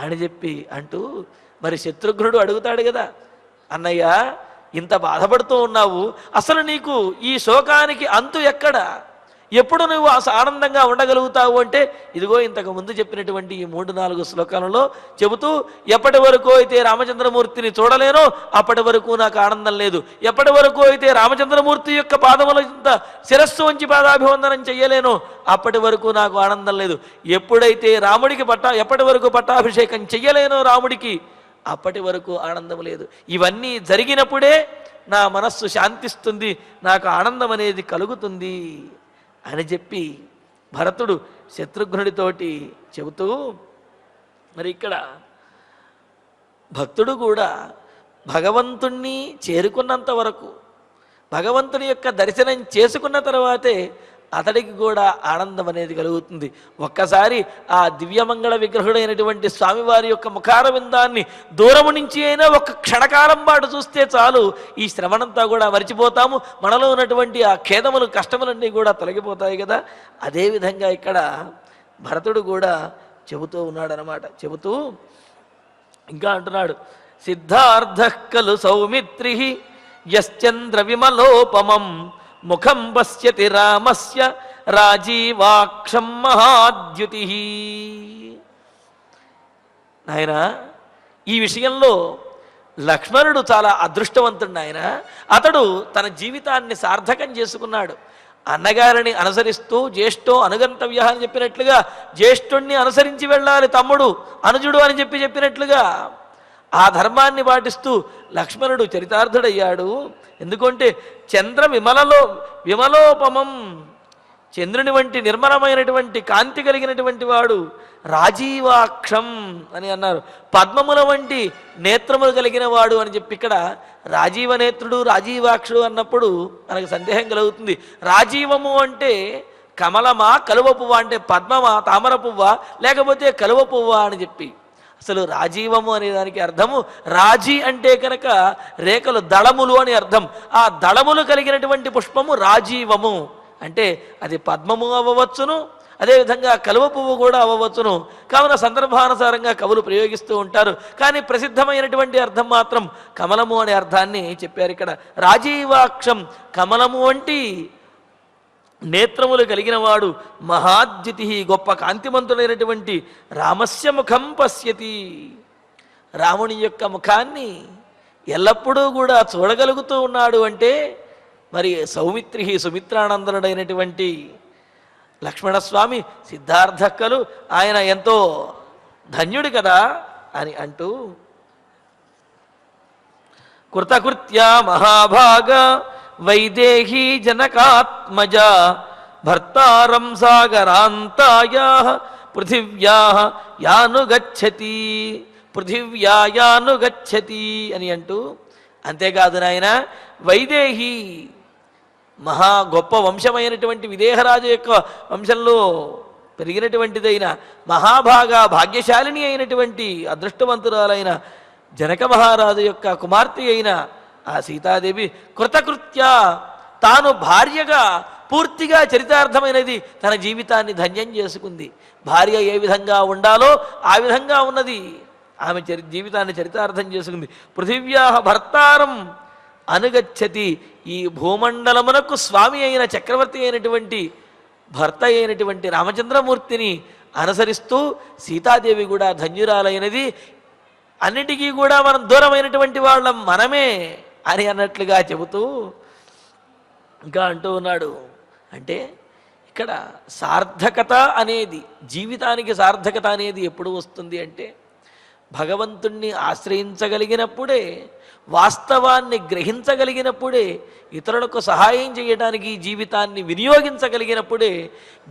[SPEAKER 3] అని చెప్పి అంటూ మరి శత్రుఘ్నుడు అడుగుతాడు కదా, అన్నయ్య ఇంత బాధపడుతూ ఉన్నావు, అసలు నీకు ఈ శోకానికి అంతు ఎక్కడ, ఎప్పుడు నువ్వు ఆనందంగా ఉండగలుగుతావు అంటే ఇదిగో ఇంతకు ముందు చెప్పినటువంటి ఈ 3-4 శ్లోకాలలో చెబుతూ, ఎప్పటి వరకు అయితే రామచంద్రమూర్తిని చూడలేనో అప్పటి వరకు నాకు ఆనందం లేదు, ఎప్పటి వరకు అయితే రామచంద్రమూర్తి యొక్క పాదముల ఇంత శిరస్సు వంచి పాదాభివందనం చెయ్యలేనో అప్పటి వరకు నాకు ఆనందం లేదు, ఎప్పుడైతే రాముడికి ఎప్పటి వరకు పట్టాభిషేకం చెయ్యలేనో రాముడికి అప్పటి వరకు ఆనందం లేదు. ఇవన్నీ జరిగినప్పుడే నా మనస్సు శాంతిస్తుంది, నాకు ఆనందం అనేది కలుగుతుంది అని చెప్పి భరతుడు శత్రుఘ్నుడితోటి చెబుతూ, మరి ఇక్కడ భక్తుడు కూడా భగవంతుణ్ణి చేరుకున్నంత వరకు, భగవంతుని యొక్క దర్శనం చేసుకున్న తర్వాతే అతడికి కూడా ఆనందం అనేది కలుగుతుంది. ఒక్కసారి ఆ దివ్యమంగళ విగ్రహుడైనటువంటి స్వామివారి యొక్క ముఖారవిందాన్ని దూరము నుంచి అయినా ఒక క్షణకాలం పాటు చూస్తే చాలు, ఈ శ్రవణంతా కూడా మరిచిపోతాము, మనలో ఉన్నటువంటి ఆ ఖేదములు కష్టములన్నీ కూడా తొలగిపోతాయి కదా. అదేవిధంగా ఇక్కడ భరతుడు కూడా చెబుతూ ఉన్నాడనమాట. చెబుతూ ఇంకా అంటున్నాడు, సిద్ధార్థ ఖలు సౌమిత్రి యశ్చంద్ర విమలోపమం ముఖం పశ్యతి రామస్య రాజీవాక్షం మహాద్యుతి. నాయన ఈ విషయంలో లక్ష్మణుడు చాలా అదృష్టవంతుడు నాయన. అతడు తన జీవితాన్ని సార్థకం చేసుకున్నాడు. అన్నగారిని అనుసరిస్తూ జ్యేష్ఠో అనుగంతవ్య అని చెప్పినట్లుగా జ్యేష్ఠుణ్ణి అనుసరించి వెళ్ళాలి తమ్ముడు అనుజుడు అని చెప్పినట్లుగా ఆ ధర్మాన్ని పాటిస్తూ లక్ష్మణుడు చరితార్థుడయ్యాడు. ఎందుకంటే విమలోపమం, చంద్రుని వంటి నిర్మలమైనటువంటి కాంతి కలిగినటువంటి వాడు, రాజీవాక్షం అని అన్నారు, పద్మముల వంటి నేత్రములు కలిగిన వాడు అని చెప్పి ఇక్కడ రాజీవ నేత్రుడు రాజీవాక్షుడు అన్నప్పుడు మనకు సందేహం కలుగుతుంది. రాజీవము అంటే కమలమా, కలువ పువ్వ అంటే పద్మమా, తామర పువ్వ, లేకపోతే కలువ పువ్వ అని చెప్పి. అసలు రాజీవము అనే దానికి అర్థము, రాజీ అంటే కనుక రేఖలు దళములు అని అర్థం. ఆ దళములు కలిగినటువంటి పుష్పము రాజీవము అంటే అది పద్మము అవ్వవచ్చును, అదేవిధంగా కలువ పువ్వు కూడా అవ్వవచ్చును. కావున సందర్భానుసారంగా కవులు ప్రయోగిస్తూ ఉంటారు. కానీ ప్రసిద్ధమైనటువంటి అర్థం మాత్రం కమలము అనే అర్థాన్ని చెప్పారు ఇక్కడ. రాజీవాక్షం, కమలము వంటి నేత్రములు కలిగిన వాడు, మహాద్యుతి, గొప్ప కాంతిమంతుడైనటువంటి రామస్య ముఖం పశ్యతి, రాముని యొక్క ముఖాన్ని ఎల్లప్పుడూ కూడా చూడగలుగుతూ ఉన్నాడు అంటే మరి సౌమిత్రి సుమిత్రానందనుడైనటువంటి లక్ష్మణస్వామి సిద్ధార్థక్కలు ఆయన ఎంతో ధన్యుడు కదా అని అంటూ, కృతకృత్యా మహాభాగ వైదేహీ జనకాత్మజ భర్తారం సాగరాంతాయా పృథివ్యా యానుగచ్చతి, పృథివ్యా యానుగచ్చతి అని అంటూ, అంతేకాదు నాయన వైదేహి మహా గొప్ప వంశమైనటువంటి విదేహరాజు యొక్క వంశంలో పెరిగినటువంటిదైన మహాభాగా భాగ్యశాలిని అయినటువంటి అదృష్టవంతురాలైన జనక మహారాజు యొక్క కుమార్తె అయిన ఆ సీతాదేవి కృతకృత్య, తాను భార్యగా పూర్తిగా చరితార్థమైనది, తన జీవితాన్ని ధన్యం చేసుకుంది. భార్య ఏ విధంగా ఉండాలో ఆ విధంగా ఉన్నది, ఆమె జీవితాన్ని చరితార్థం చేసుకుంది. పృథివ్యా భర్తారం అనుగచ్చతి, ఈ భూమండలమునకు స్వామి అయిన చక్రవర్తి అయినటువంటి భర్త అయినటువంటి రామచంద్రమూర్తిని అనుసరిస్తూ సీతాదేవి కూడా ధన్యురాలైనది. అన్నిటికీ కూడా మనం దూరమైనటువంటి వాళ్ళం మనమే అని అన్నట్లుగా చెబుతూ ఇంకా అంటూ ఉన్నాడు. అంటే ఇక్కడ సార్థకత అనేది, జీవితానికి సార్థకత అనేది ఎప్పుడు వస్తుంది అంటే భగవంతుణ్ణి ఆశ్రయించగలిగినప్పుడే, వాస్తవాన్ని గ్రహించగలిగినప్పుడే, ఇతరులకు సహాయం చేయడానికి జీవితాన్ని వినియోగించగలిగినప్పుడే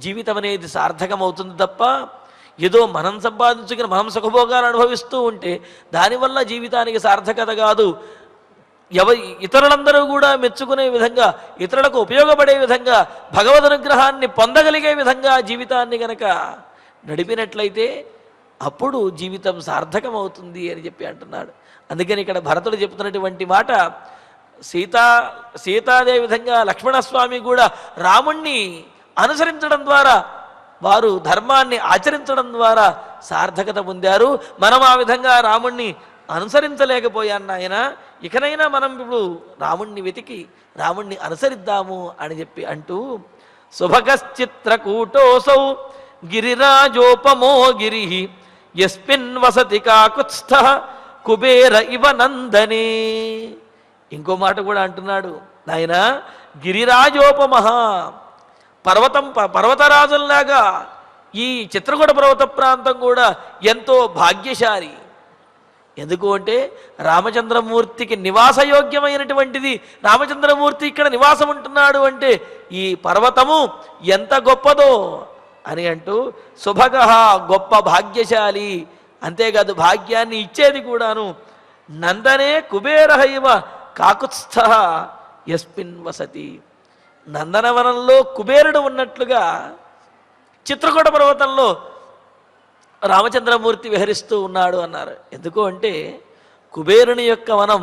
[SPEAKER 3] జీవితం అనేది సార్థకమవుతుంది తప్ప ఏదో మనం సంపాదించుకుని మనం సుఖభోగాలు అనుభవిస్తూ ఉంటే దానివల్ల జీవితానికి సార్థకత కాదు. ఇతరులందరూ కూడా మెచ్చుకునే విధంగా, ఇతరులకు ఉపయోగపడే విధంగా, భగవద్ అనుగ్రహాన్ని పొందగలిగే విధంగా జీవితాన్ని గనక నడిపినట్లయితే అప్పుడు జీవితం సార్థకమవుతుంది అని చెప్పి అంటున్నాడు. అందుకని ఇక్కడ భరతుడు చెప్తున్నటువంటి మాట, సీతాదేవి విధంగా లక్ష్మణస్వామి కూడా రాముణ్ణి అనుసరించడం ద్వారా, వారు ధర్మాన్ని ఆచరించడం ద్వారా సార్థకత పొందారు. మనం ఆ విధంగా రాముణ్ణి అనుసరించలేకపోయాను నాయన, ఇకనైనా మనం ఇప్పుడు రాముణ్ణి వెతికి రాముణ్ణి అనుసరిద్దాము అని చెప్పి అంటూ, శుభగశ్చిత్రకూటోసౌ గిరిరాజోపమో గిరి యస్మిన్ వసతి కాకుత్స్థ కుబేర ఇవ నందనే. ఇంకో మాట కూడా అంటున్నాడు, నాయన గిరిరాజోపమహ, పర్వతరాజుల్లాగా ఈ చిత్రకూట పర్వత ప్రాంతం కూడా ఎంతో భాగ్యశాలి. ఎందుకు అంటే రామచంద్రమూర్తికి నివాసయోగ్యమైనటువంటిది. రామచంద్రమూర్తి ఇక్కడ నివాసం ఉంటున్నాడు అంటే ఈ పర్వతము ఎంత గొప్పదో అని అంటూ, శుభగ గొప్ప భాగ్యశాలి, అంతేకాదు భాగ్యాన్ని ఇచ్చేది కూడాను. నందనే కుబేరహైవ కాకుత్స్థ యస్మిన్ వసతి, నందనవనంలో కుబేరుడు ఉన్నట్లుగా చిత్రకూట పర్వతంలో రామచంద్రమూర్తి విహరిస్తూ ఉన్నాడు అన్నారు. ఎందుకు అంటే కుబేరుని యొక్క వనం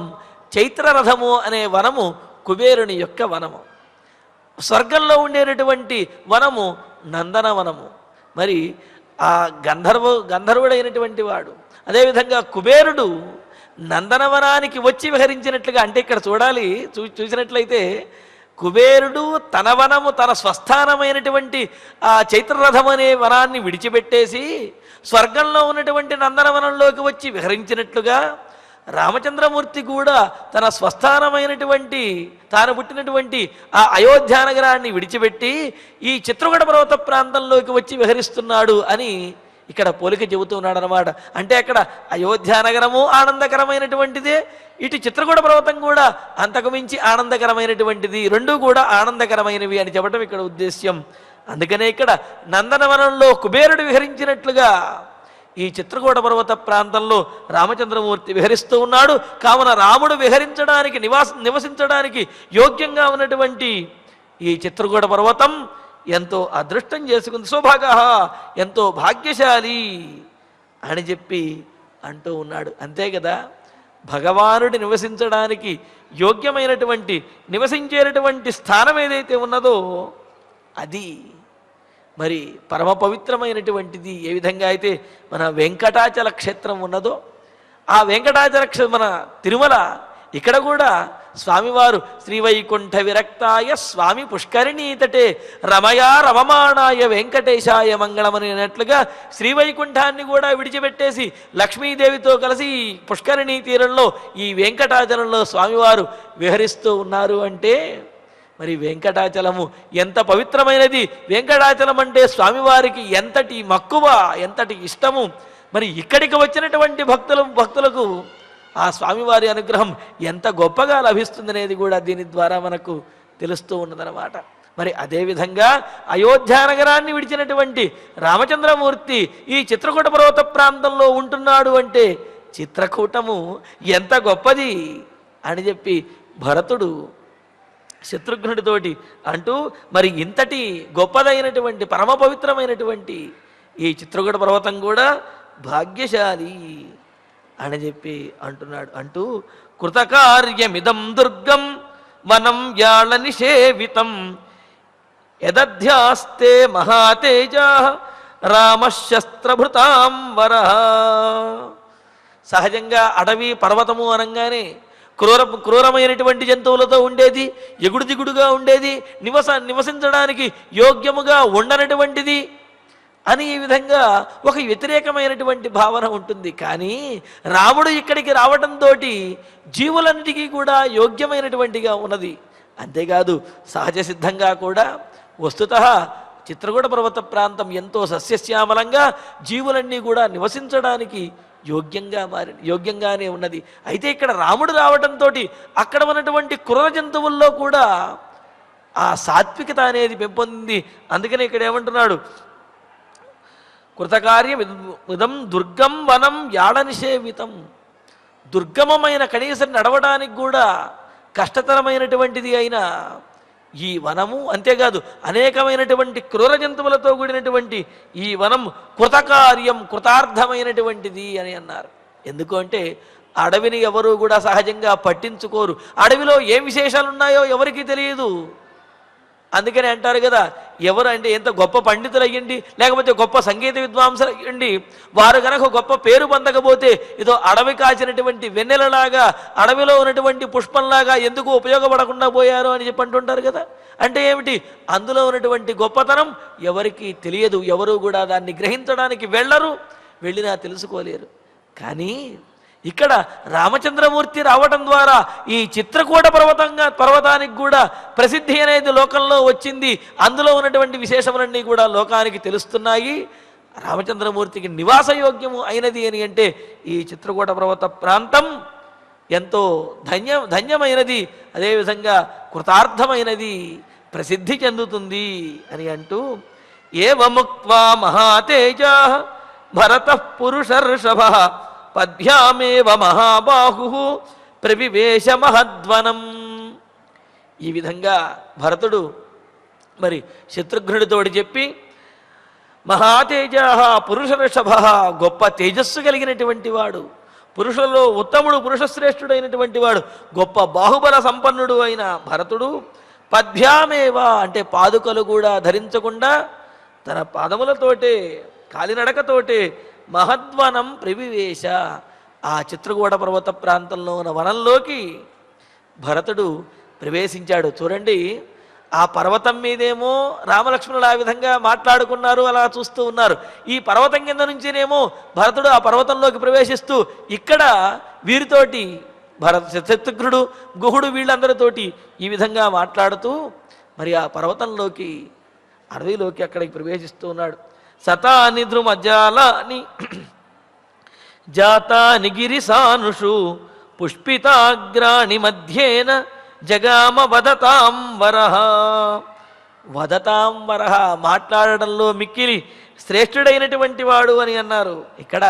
[SPEAKER 3] చైత్రరథము అనే వనము కుబేరుని యొక్క వనము. స్వర్గంలో ఉండేటటువంటి వనము నందనవనము. మరి ఆ గంధర్వుడైనటువంటి వాడు, అదేవిధంగా కుబేరుడు నందనవనానికి వచ్చి విహరించినట్లుగా, అంటే ఇక్కడ చూడాలి, చూసినట్లయితే కుబేరుడు తన వనము, తన స్వస్థానమైనటువంటి ఆ చైత్రరథం అనే వనాన్ని విడిచిపెట్టేసి స్వర్గంలో ఉన్నటువంటి నందనవనంలోకి వచ్చి విహరించినట్లుగా రామచంద్రమూర్తి కూడా తన స్వస్థానమైనటువంటి, తాను పుట్టినటువంటి ఆ అయోధ్యానగరాన్ని విడిచిపెట్టి ఈ చిత్రకూట పర్వత ప్రాంతంలోకి వచ్చి విహరిస్తున్నాడు అని ఇక్కడ పోలిక చెబుతూ ఉన్నాడు అనమాట. అంటే అక్కడ అయోధ్యానగరము ఆనందకరమైనటువంటిదే, ఇటు చిత్రకూట పర్వతం కూడా అంతకు మించి ఆనందకరమైనటువంటిది, రెండూ కూడా ఆనందకరమైనవి అని చెప్పడం ఇక్కడ ఉద్దేశ్యం. అందుకనే ఇక్కడ నందనవనంలో కుబేరుడు విహరించినట్లుగా ఈ చిత్రకూట పర్వత ప్రాంతంలో రామచంద్రమూర్తి విహరిస్తూ ఉన్నాడు. కావున రాముడు విహరించడానికి నివసించడానికి యోగ్యంగా ఉన్నటువంటి ఈ చిత్రకూట పర్వతం ఎంతో అదృష్టం చేసుకుంది. శుభగ, ఎంతో భాగ్యశాలి అని చెప్పి అంటూ ఉన్నాడు. అంతే కదా, భగవానుడి నివసించడానికి యోగ్యమైనటువంటి, నివసించేటటువంటి స్థానం ఏదైతే ఉన్నదో అది మరి పరమ పవిత్రమైనటువంటిది. ఏ విధంగా అయితే మన వెంకటాచల క్షేత్రం ఉన్నదో, ఆ వెంకటాచల మన తిరుమల, ఇక్కడ కూడా స్వామివారు శ్రీవైకుంఠ విరక్తాయ స్వామి పుష్కరిణీతటే రమయా రమమాణాయ వెంకటేశాయ మంగళమని అన్నట్లుగా శ్రీవైకుంఠాన్ని కూడా విడిచిపెట్టేసి లక్ష్మీదేవితో కలిసి పుష్కరిణీ తీరంలో ఈ వెంకటాచలంలో స్వామివారు విహరిస్తూ ఉన్నారు. అంటే మరి వెంకటాచలము ఎంత పవిత్రమైనది, వెంకటాచలం అంటే స్వామివారికి ఎంతటి మక్కువ, ఎంతటి ఇష్టము. మరి ఇక్కడికి వచ్చినటువంటి భక్తులకు ఆ స్వామివారి అనుగ్రహం ఎంత గొప్పగా లభిస్తుందనేది కూడా దీని ద్వారా మనకు తెలుస్తూ ఉన్నదన్నమాట. మరి అదేవిధంగా అయోధ్యానగరాన్ని విడిచినటువంటి రామచంద్రమూర్తి ఈ చిత్రకూట పర్వత ప్రాంతంలో ఉంటున్నాడు అంటే చిత్రకూటము ఎంత గొప్పది అని చెప్పి భరతుడు శత్రుఘ్నుడితోటి అంటూ, మరి ఇంతటి గొప్పదైనటువంటి పరమ పవిత్రమైనటువంటి ఈ చిత్రకూట పర్వతం కూడా భాగ్యశాలి అని చెప్పి అంటున్నాడు. అంటూ కృతకార్యమిదం దుర్గం వనం యాళ నిషేవితం యదధ్యాస్తే మహాతేజా రామశస్త్రభృతాం వర. సహజంగా అడవి పర్వతము అనగానే క్రూరమైనటువంటి జంతువులతో ఉండేది, ఎగుడు దిగుడుగా ఉండేది, నివసించడానికి యోగ్యముగా ఉండనటువంటిది అని ఈ విధంగా ఒక వ్యతిరేకమైనటువంటి భావన ఉంటుంది. కానీ రాముడు ఇక్కడికి రావడంతో జీవులన్నిటికీ కూడా యోగ్యమైనటువంటిగా ఉన్నది. అంతేకాదు సహజ సిద్ధంగా కూడా వస్తుతః చిత్రకూట పర్వత ప్రాంతం ఎంతో సస్యశ్యామలంగా జీవులన్నీ కూడా నివసించడానికి యోగ్యంగానే ఉన్నది. అయితే ఇక్కడ రాముడు రావడంతో అక్కడ ఉన్నటువంటి క్రూర జంతువుల్లో కూడా ఆ సాత్వికత అనేది పెంపొందింది. అందుకనే ఇక్కడ ఏమంటున్నాడు, కృతకార్యమిదం దుర్గం వనం యాళ నిషేవితం. దుర్గమమైన కనీసం నడవడానికి కూడా కష్టతరమైనటువంటిది అయిన ఈ వనము, అంతేకాదు అనేకమైనటువంటి క్రూర జంతువులతో కూడినటువంటి ఈ వనం కృతకార్యం, కృతార్థమైనటువంటిది అని అన్నారు. ఎందుకు అంటే అడవిని ఎవరు కూడా సహజంగా పట్టించుకోరు. అడవిలో ఏం విశేషాలు ఉన్నాయో ఎవరికీ తెలియదు. అందుకని అంటారు కదా, ఎవరు అంటే ఎంత గొప్ప పండితులు అయ్యండి, లేకపోతే గొప్ప సంగీత విద్వాంసులు అయ్యండి, వారు కనుక గొప్ప పేరు పొందకపోతే ఏదో అడవి కాచినటువంటి వెన్నెలలాగా, అడవిలో ఉన్నటువంటి పుష్పంలాగా ఎందుకు ఉపయోగపడకుండా పోయారు అని చెప్పి అంటుంటారు కదా. అంటే ఏమిటి, అందులో ఉన్నటువంటి గొప్పతనం ఎవరికి తెలియదు, ఎవరు కూడా దాన్ని గ్రహించడానికి వెళ్ళరు, వెళ్ళినా తెలుసుకోలేరు. కానీ ఇక్కడ రామచంద్రమూర్తి రావటం ద్వారా ఈ చిత్రకూట పర్వతానికి కూడా ప్రసిద్ధి అనేది లోకంలో వచ్చింది. అందులో ఉన్నటువంటి విశేషములన్నీ కూడా లోకానికి తెలుస్తున్నాయి. రామచంద్రమూర్తికి నివాసయోగ్యము అయినది అని అంటే ఈ చిత్రకూట పర్వత ప్రాంతం ఎంతో ధన్యమైనది, అదేవిధంగా కృతార్థమైనది, ప్రసిద్ధి చెందుతుంది అని అంటూ ఏవముక్త్వా మహాతేజా భరత పురుషర్షభ పద్భ్యామేవ మహాబాహు ప్రవివేశ మహద్వనం. ఈ విధంగా భరతుడు మరి శత్రుఘ్నుడితోటి చెప్పి, మహాతేజ పురుషర్షభ, గొప్ప తేజస్సు కలిగినటువంటి వాడు, పురుషులలో ఉత్తముడు, పురుషశ్రేష్ఠుడైనటువంటి వాడు, గొప్ప బాహుబల సంపన్నుడు అయిన భరతుడు పద్భ్యామేవ అంటే పాదుకలు కూడా ధరించకుండా తన పాదములతోటే, కాలినడకతోటే మహద్వనం ప్రవివేశ, ఆ చిత్రకూట పర్వత ప్రాంతంలో ఉన్న వనంలోకి భరతుడు ప్రవేశించాడు. చూడండి, ఆ పర్వతం మీదేమో రామలక్ష్మణులు ఆ విధంగా మాట్లాడుకున్నారు, అలా చూస్తూ ఉన్నారు. ఈ పర్వతం కింద నుంచినేమో భరతుడు ఆ పర్వతంలోకి ప్రవేశిస్తూ ఇక్కడ వీరితోటి శత్రుఘ్నుడు, గుహుడు వీళ్ళందరితోటి ఈ విధంగా మాట్లాడుతూ మరి ఆ పర్వతంలోకి, అడవిలోకి అక్కడికి ప్రవేశిస్తూ ఉన్నాడు. సతాని ద్రుమజాలాని జాతాని గిరిసానుషు పుష్పితాగ్రాణి మధ్యేన జగామ వదతాం వరహ. వదతాం వరహ మాట్లాడడంలో మిక్కిలి శ్రేష్ఠుడైనటువంటి వాడు అని అన్నారు. ఇక్కడ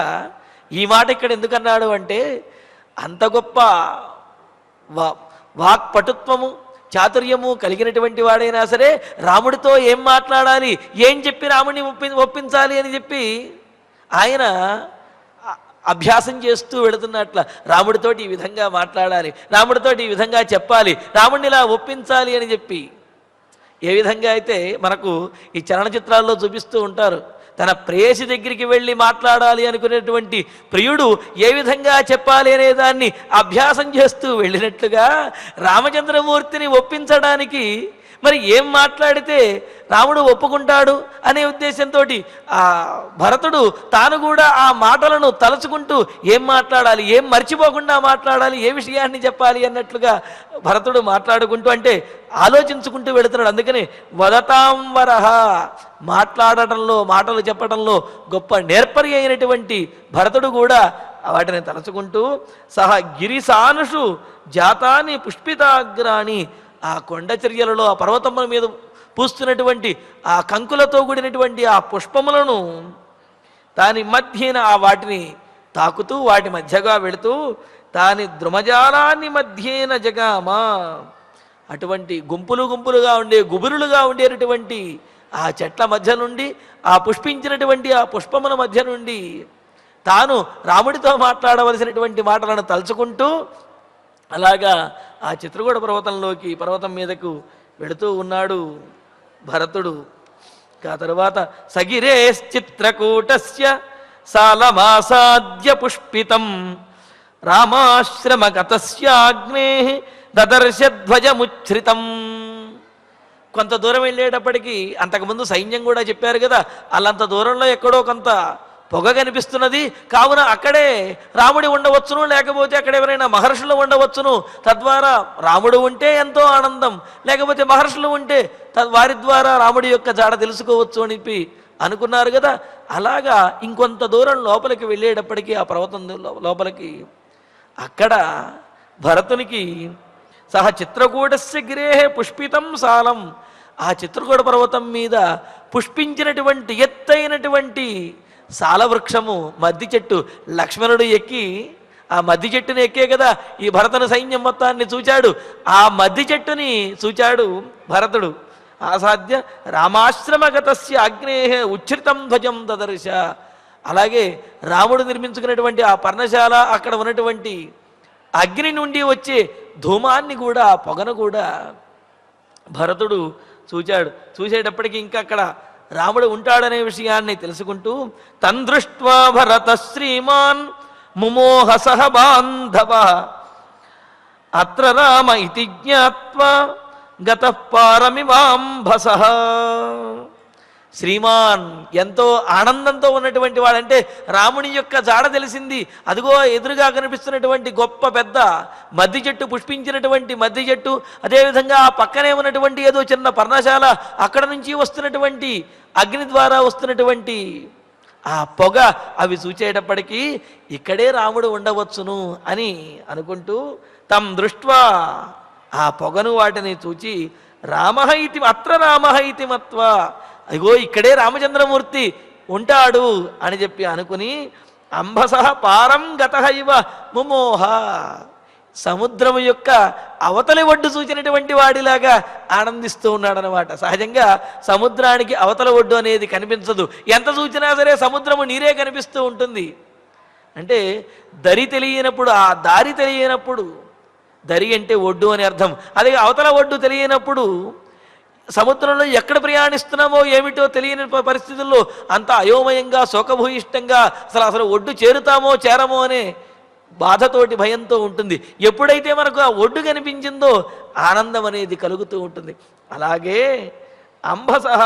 [SPEAKER 3] ఈ మాట ఇక్కడ ఎందుకన్నాడు అంటే, అంత గొప్ప వాక్పటుత్వము, చాతుర్యము కలిగినటువంటి వాడైనా సరే రాముడితో ఏం మాట్లాడాలి, ఏం చెప్పి రాముడిని ఒప్పించాలి అని చెప్పి ఆయన అభ్యాసం చేస్తూ వెళుతున్నట్ల రాముడితోటి ఈ విధంగా మాట్లాడాలి, రాముడితోటి ఈ విధంగా చెప్పాలి, రాముడిని ఇలా ఒప్పించాలి అని చెప్పి ఏ విధంగా అయితే మనకు ఈ చలనచిత్రాల్లో చూపిస్తూ ఉంటారు. తన ప్రేయసి దగ్గరికి వెళ్ళి మాట్లాడాలి అనుకునేటువంటి ప్రియుడు ఏ విధంగా చెప్పాలి అనే దాన్ని అభ్యాసం చేస్తూ వెళ్ళినట్లుగా రామచంద్రమూర్తిని ఒప్పించడానికి మరి ఏం మాట్లాడితే రాముడు ఒప్పుకుంటాడు అనే ఉద్దేశంతో ఆ భరతుడు తాను కూడా ఆ మాటలను తలుచుకుంటూ ఏం మాట్లాడాలి, ఏం మర్చిపోకుండా మాట్లాడాలి, ఏ విషయాన్ని చెప్పాలి అన్నట్లుగా భరతుడు మాట్లాడుకుంటూ అంటే ఆలోచించుకుంటూ వెళుతున్నాడు. అందుకని వదతాం వరహ మాట్లాడటంలో, మాటలు చెప్పడంలో గొప్ప నేర్పరి అయినటువంటి భరతుడు కూడా వాటిని తలుచుకుంటూ సహా గిరిసానుషు జాతాని పుష్పితాగ్రాని, ఆ కొండచర్యలలో ఆ పర్వతముల మీద పూస్తున్నటువంటి ఆ కంకులతో కూడినటువంటి ఆ పుష్పములను దాని మధ్యన ఆ వాటిని తాకుతూ వాటి మధ్యగా వెళుతూ దాని ద్రుమజాలాన్ని మధ్యేన జగామా, అటువంటి గుంపులు గుంపులుగా ఉండే, గుబురులుగా ఉండేటటువంటి ఆ చెట్ల మధ్య నుండి, ఆ పుష్పించినటువంటి ఆ పుష్పముల మధ్య నుండి తాను రాముడితో మాట్లాడవలసినటువంటి మాటలను తలుచుకుంటూ అలాగా ఆ చిత్రకూట పర్వతం మీదకు వెళుతూ ఉన్నాడు భరతుడు. ఆ తరువాత సగిరే చిత్రకూటస్య సాలమాసాద్య పుష్పితం రామాశ్రమగతస్యాగ్నే దదర్శధ్వజముచ్ఛ్రితం. కొంత దూరం వెళ్ళేటప్పటికీ, అంతకుముందు సైన్యం కూడా చెప్పారు కదా, అల్లంత దూరంలో ఎక్కడో కొంత పొగ కనిపిస్తున్నది, కావున అక్కడే రాముడి ఉండవచ్చును, లేకపోతే అక్కడ ఎవరైనా మహర్షులు ఉండవచ్చును, తద్వారా రాముడు ఉంటే ఎంతో ఆనందం, లేకపోతే మహర్షులు ఉంటే వారి ద్వారా రాముడి యొక్క జాడ తెలుసుకోవచ్చు అని చెప్పి అనుకున్నారు కదా. అలాగా ఇంకొంత దూరం లోపలికి వెళ్ళేటప్పటికీ ఆ పర్వతం లోపలికి అక్కడ భరతునికి సహ చిత్రకూటస్య గిరేహే పుష్పితం సాలం, ఆ చిత్రకూట పర్వతం మీద పుష్పించినటువంటి ఎత్తైనటువంటి సాలవృక్షము, మద్ది చెట్టు, లక్ష్మణుడు ఎక్కి ఆ మద్ది చెట్టుని ఎక్కే కదా ఈ భరతుని సైన్యం మొత్తాన్ని చూచాడు. ఆ మద్ది చెట్టుని చూచాడు భరతుడు. ఆసాధ్య రామాశ్రమగతస్య అగ్నేహ ఉచ్ఛ్రితం ధ్వజం దదర్శ, అలాగే రాముడు నిర్మించుకున్నటువంటి ఆ పర్ణశాల, అక్కడ ఉన్నటువంటి అగ్ని నుండి వచ్చే ధూమాన్ని కూడా, ఆ పొగను కూడా భరతుడు చూసేటప్పటికి ఇంకా అక్కడ రాముడు ఉంటాడనే విషయాన్ని తెలుసుకుంటూ తందృష్ట్వా భరత శ్రీమాన్ ముమోహ సహ బాంధవ అత్ర రామ ఇతి జ్ఞాత్వా గతః పారమివాంభసః. శ్రీమాన్ ఎంతో ఆనందంతో ఉన్నటువంటి వాడంటే రాముని యొక్క జాడ తెలిసింది. అదిగో ఎదురుగా కనిపిస్తున్నటువంటి గొప్ప పెద్ద మద్ది చెట్టు, పుష్పించినటువంటి మద్ది చెట్టు, అదేవిధంగా ఆ పక్కనే ఉన్నటువంటి ఏదో చిన్న పర్ణశాల, అక్కడ నుంచి వస్తున్నటువంటి అగ్ని ద్వారా వస్తున్నటువంటి ఆ పొగ, అవి చూచేటప్పటికీ ఇక్కడే రాముడు ఉండవచ్చును అని అనుకుంటూ తం దృష్ట్వా, ఆ పొగను వాటిని చూచి రామః ఇతి అత్ర రామః ఇతి మత్వా, అదిగో ఇక్కడే రామచంద్రమూర్తి ఉంటాడు అని చెప్పి అనుకుని అంబసః పారం గతః ఇవ ముమోహ, సముద్రము యొక్క అవతలి ఒడ్డు చూచినటువంటి వాడిలాగా ఆనందిస్తూ ఉన్నాడనమాట. సహజంగా సముద్రానికి అవతల ఒడ్డు అనేది కనిపించదు, ఎంత చూచినా సరే సముద్రము నీరే కనిపిస్తూ ఉంటుంది. అంటే దరి తెలియనప్పుడు, ఆ దారి తెలియనప్పుడు, దరి అంటే ఒడ్డు అని అర్థం, అదే అవతల ఒడ్డు తెలియనప్పుడు సముద్రంలో ఎక్కడ ప్రయాణిస్తున్నామో ఏమిటో తెలియని పరిస్థితుల్లో అంత అయోమయంగా, శోకభూయిష్టంగా, అసలు ఒడ్డు చేరుతామో చేరమో అనే బాధతోటి, భయంతో ఉంటుంది. ఎప్పుడైతే మనకు ఆ ఒడ్డు కనిపించిందో ఆనందం అనేది కలుగుతూ ఉంటుంది. అలాగే అంబసహ,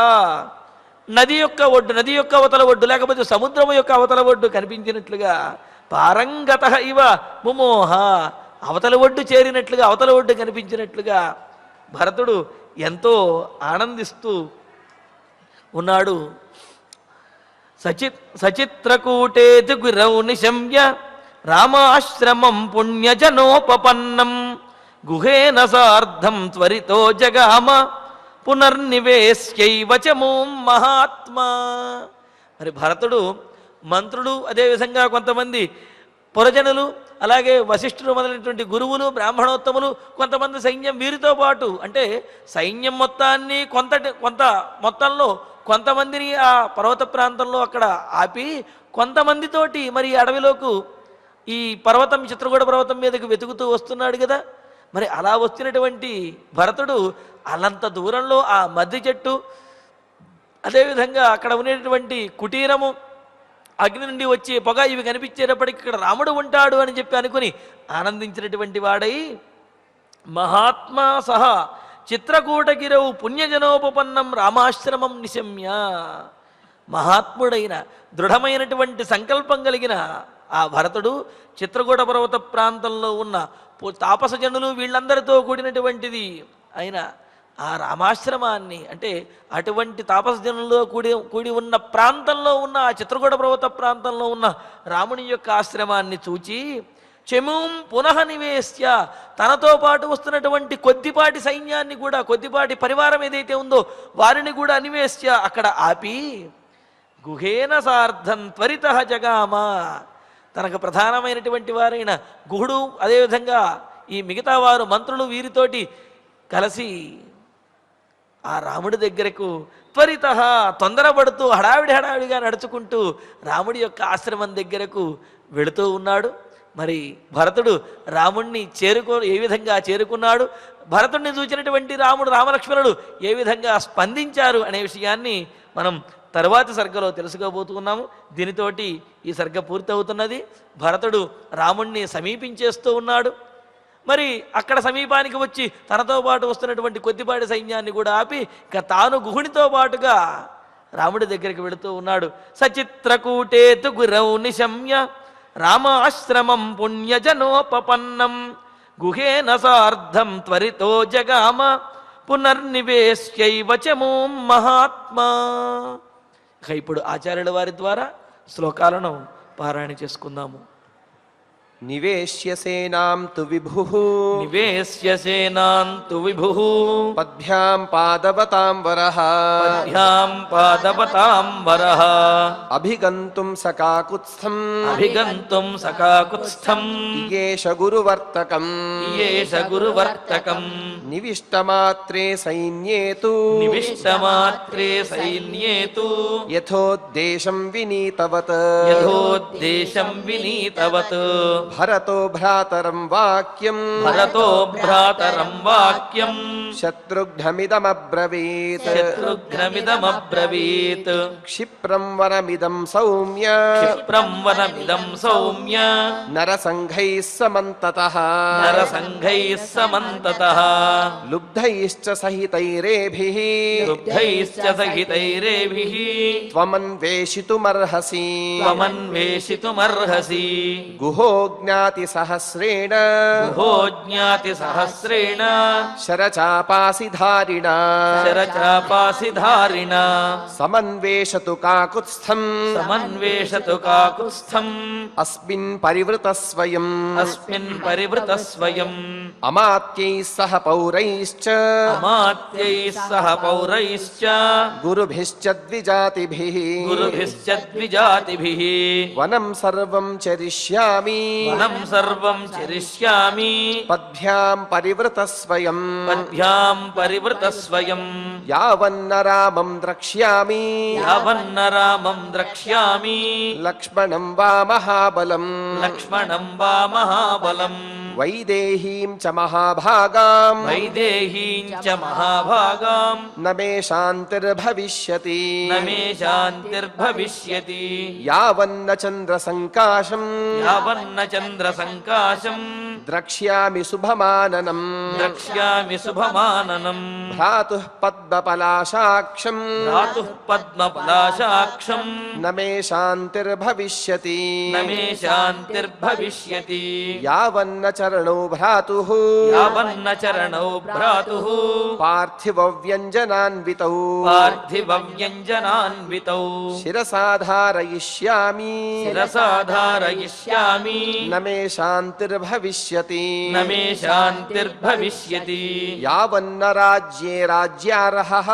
[SPEAKER 3] నది యొక్క ఒడ్డు, నది యొక్క అవతల ఒడ్డు, లేకపోతే సముద్రము యొక్క అవతల ఒడ్డు కనిపించినట్లుగా పారంగత ఇవ ముమోహ, అవతల ఒడ్డు చేరినట్లుగా, అవతల ఒడ్డు కనిపించినట్లుగా భరతుడు ఎంతో ఆనందిస్తూ ఉన్నాడు. సచిత్రకూటేతు గురౌ నిశమ్య రామాశ్రమం పుణ్యజనోపపన్నం గుహేన సార్ధం త్వరితో జగామ పునర్నివేశ్యైవ చ మూం మహాత్మా. మరి భరతుడు, మంత్రులు, అదేవిధంగా కొంతమంది పురజనులు, అలాగే వశిష్ఠులు మొదలైనటువంటి గురువులు, బ్రాహ్మణోత్తములు, కొంతమంది సైన్యం, వీరితో పాటు అంటే సైన్యం మొత్తాన్ని కొంత మొత్తంలో కొంతమందిని ఆ పర్వత ప్రాంతంలో అక్కడ ఆపి కొంతమందితోటి మరి అడవిలోకి ఈ పర్వతం, చిత్రకూట పర్వతం మీదకి వెతుకుతూ వస్తున్నాడు కదా. మరి అలా వస్తున్నటువంటి భరతుడు అలంత దూరంలో ఆ మద్ది చెట్టు, అదేవిధంగా అక్కడ ఉండేటువంటి కుటీరము, అగ్ని నుండి వచ్చే పొగ, ఇవి కనిపించేటప్పటికి ఇక్కడ రాముడు ఉంటాడు అని చెప్పి అనుకుని ఆనందించినటువంటి వాడై మహాత్మా సహ చిత్రకూటగిరవు పుణ్యజనోపపన్నం రామాశ్రమం నిశమ్య, మహాత్ముడైన దృఢమైనటువంటి సంకల్పం కలిగిన ఆ భరతుడు చిత్రకూట పర్వత ప్రాంతంలో ఉన్న తాపసజనులు వీళ్ళందరితో కూడినటువంటిది అయిన ఆ రామాశ్రమాన్ని, అంటే అటువంటి తాపసజనులతో కూడి ఉన్న ప్రాంతంలో ఉన్న ఆ చిత్రకూట పర్వత ప్రాంతంలో ఉన్న రాముని యొక్క ఆశ్రమాన్ని చూచి చెమూం పునః నివేశ్య, తనతో పాటు వస్తున్నటువంటి కొద్దిపాటి సైన్యాన్ని కూడా, కొద్దిపాటి పరివారం ఏదైతే ఉందో వారిని కూడా అనివేశ్య, అక్కడ ఆపి గుహేన సార్ధం త్వరిత జగామ, తనకు ప్రధానమైనటువంటి వారైన గుహుడు, అదేవిధంగా ఈ మిగతా వారు మంత్రులు, వీరితోటి కలిసి ఆ రాముడి దగ్గరకు త్వరిత, తొందరపడుతూ హడావిడిగా నడుచుకుంటూ రాముడి యొక్క ఆశ్రమం దగ్గరకు వెళుతూ ఉన్నాడు. మరి భరతుడు రాముణ్ణి ఏ విధంగా చేరుకున్నాడు, భరతుడిని చూచినటువంటి రామలక్ష్మణుడు ఏ విధంగా స్పందించారు అనే విషయాన్ని మనం తరువాతి సర్గలో తెలుసుకోబోతున్నాము. దీనితోటి ఈ సర్గ పూర్తవుతున్నది. భరతుడు రాముణ్ణి సమీపించేస్తూ ఉన్నాడు. మరి అక్కడ సమీపానికి వచ్చి తనతో పాటు వస్తున్నటువంటి కొద్దిపాటి సైన్యాన్ని కూడా ఆపి ఇక తాను గుహునితో పాటుగా రాముడి దగ్గరికి వెళుతూ ఉన్నాడు. సచిత్రకూటేతు గురౌ నిశమ్య రామాశ్రమం పుణ్యజనోపపన్నం గుహేన సార్ధం త్వరితో జగామ పునర్నివేశ్యైవ చ మూం మహాత్మా. ఇప్పుడు ఆచార్యుల వారి ద్వారా శ్లోకాలను పారాయణ చేసుకుందాము.
[SPEAKER 1] నివేశ్య సేనాం తు విభుః
[SPEAKER 3] నివేశ్య సేనాంతు విభుః
[SPEAKER 1] పద్భ్యాం పాదవతాం వరః
[SPEAKER 3] పద్భ్యాం పాదవతాం వరః
[SPEAKER 1] అభిగంతుం సకాకుత్స్థం
[SPEAKER 3] అభిగంతుం సకాకుత్స్థం
[SPEAKER 1] ఇయేష గురువర్తకం
[SPEAKER 3] ఇయేష గురువర్తకం
[SPEAKER 1] నివిష్టమాత్రే సైన్యే తు
[SPEAKER 3] నివిష్టమాత్రే సైన్యే తు
[SPEAKER 1] యథోద్దేశం వినీతవత్
[SPEAKER 3] యథోద్దేశం వినీతవత్
[SPEAKER 1] భరతో భ్రాతరం వాక్యం
[SPEAKER 3] భరతో భ్రాతరం వాక్యం
[SPEAKER 1] శత్రుఘ్నమిదమబ్రవీత్
[SPEAKER 3] శత్రుఘ్నమిదమబ్రవీత్
[SPEAKER 1] క్షిప్రం వరమిదం సౌమ్య
[SPEAKER 3] క్షిప్రం వనమిదం సౌమ్య
[SPEAKER 1] నరసంఘైః సమంతతః
[SPEAKER 3] నరసంఘైః సమంతతః
[SPEAKER 1] లుబ్ధైశ్చ సహితైరేభిః
[SPEAKER 3] లుబ్ధైశ్చ సహితైరేభిః
[SPEAKER 1] త్వమన్వేషితుమర్హసి
[SPEAKER 3] త్వమన్వేషితుమర్హసి
[SPEAKER 1] గుహో జ్ఞాతి సహస్రేణ
[SPEAKER 3] గుహో జ్ఞాతి సహస్రేణ
[SPEAKER 1] శరచాపాసి ధారిణ
[SPEAKER 3] శరచాపాసి ధారిణ
[SPEAKER 1] సమన్వేషతు కాకుత్స్థం
[SPEAKER 3] సమన్వేషతు కాకుత్స్థం
[SPEAKER 1] అస్మిన్ పరివృత స్వయం
[SPEAKER 3] అస్మిన్ పరివృత స్వయం
[SPEAKER 1] అమాత్యైః సహ పౌరైశ్చ
[SPEAKER 3] అమాత్యైః సహ పౌరైశ్చ
[SPEAKER 1] గురుభిశ్చ ద్విజాతిభిః
[SPEAKER 3] గురుభిశ్చ ద్విజాతిభిః
[SPEAKER 1] వనం సర్వం చరిష్యామి
[SPEAKER 3] వనం సర్వం చరిష్యామి
[SPEAKER 1] పద్భ్యాం పరివృత స్వయం
[SPEAKER 3] పద్భ్యాం పరివృత స్వయం
[SPEAKER 1] యావన్న రామం ద్రక్ష్యామి
[SPEAKER 3] యావన్న రామం ద్రక్ష్యామి
[SPEAKER 1] లక్ష్మణం వా మహాబలం
[SPEAKER 3] లక్ష్మణం వా మహాబలం
[SPEAKER 1] వైదేహీం చ మహాభాగాం
[SPEAKER 3] వైదేహీం చ మహాభాగాం
[SPEAKER 1] న మే శాంతిర్భవిష్యతి
[SPEAKER 3] న మే శాంతిర్భవిష్యతి
[SPEAKER 1] యావన్న చంద్ర సంకాశం
[SPEAKER 3] యావన్న చంద్ర సంకాశం
[SPEAKER 1] ద్రక్ష్యామి శుభమాననం
[SPEAKER 3] ద్రక్ష్యామి శుభమాననం
[SPEAKER 1] భ్రాతుః పద్మపలాశాక్షం
[SPEAKER 3] భ్రాతుః పద్మపలాశాక్షం
[SPEAKER 1] న మే శాంతిర్భవిష్యతి
[SPEAKER 3] న మే శాంతిర్భవిష్యతి
[SPEAKER 1] యావన్న చరణో భ్రాతుః
[SPEAKER 3] యావన్న చరణౌ భ్రాతుః
[SPEAKER 1] పార్థివ వ్యంజనాన్వితౌ
[SPEAKER 3] పార్థివ వ్యంజనాన్వితౌ
[SPEAKER 1] శిరసాధారయిష్యామి
[SPEAKER 3] శిరసాధారయిష్యామి
[SPEAKER 1] న మే శాంతిర్భవిష్యతి
[SPEAKER 3] న మే శాంతిర్భవిష్యతి
[SPEAKER 1] యావన్న రాజ్యే రాజ్యార్హః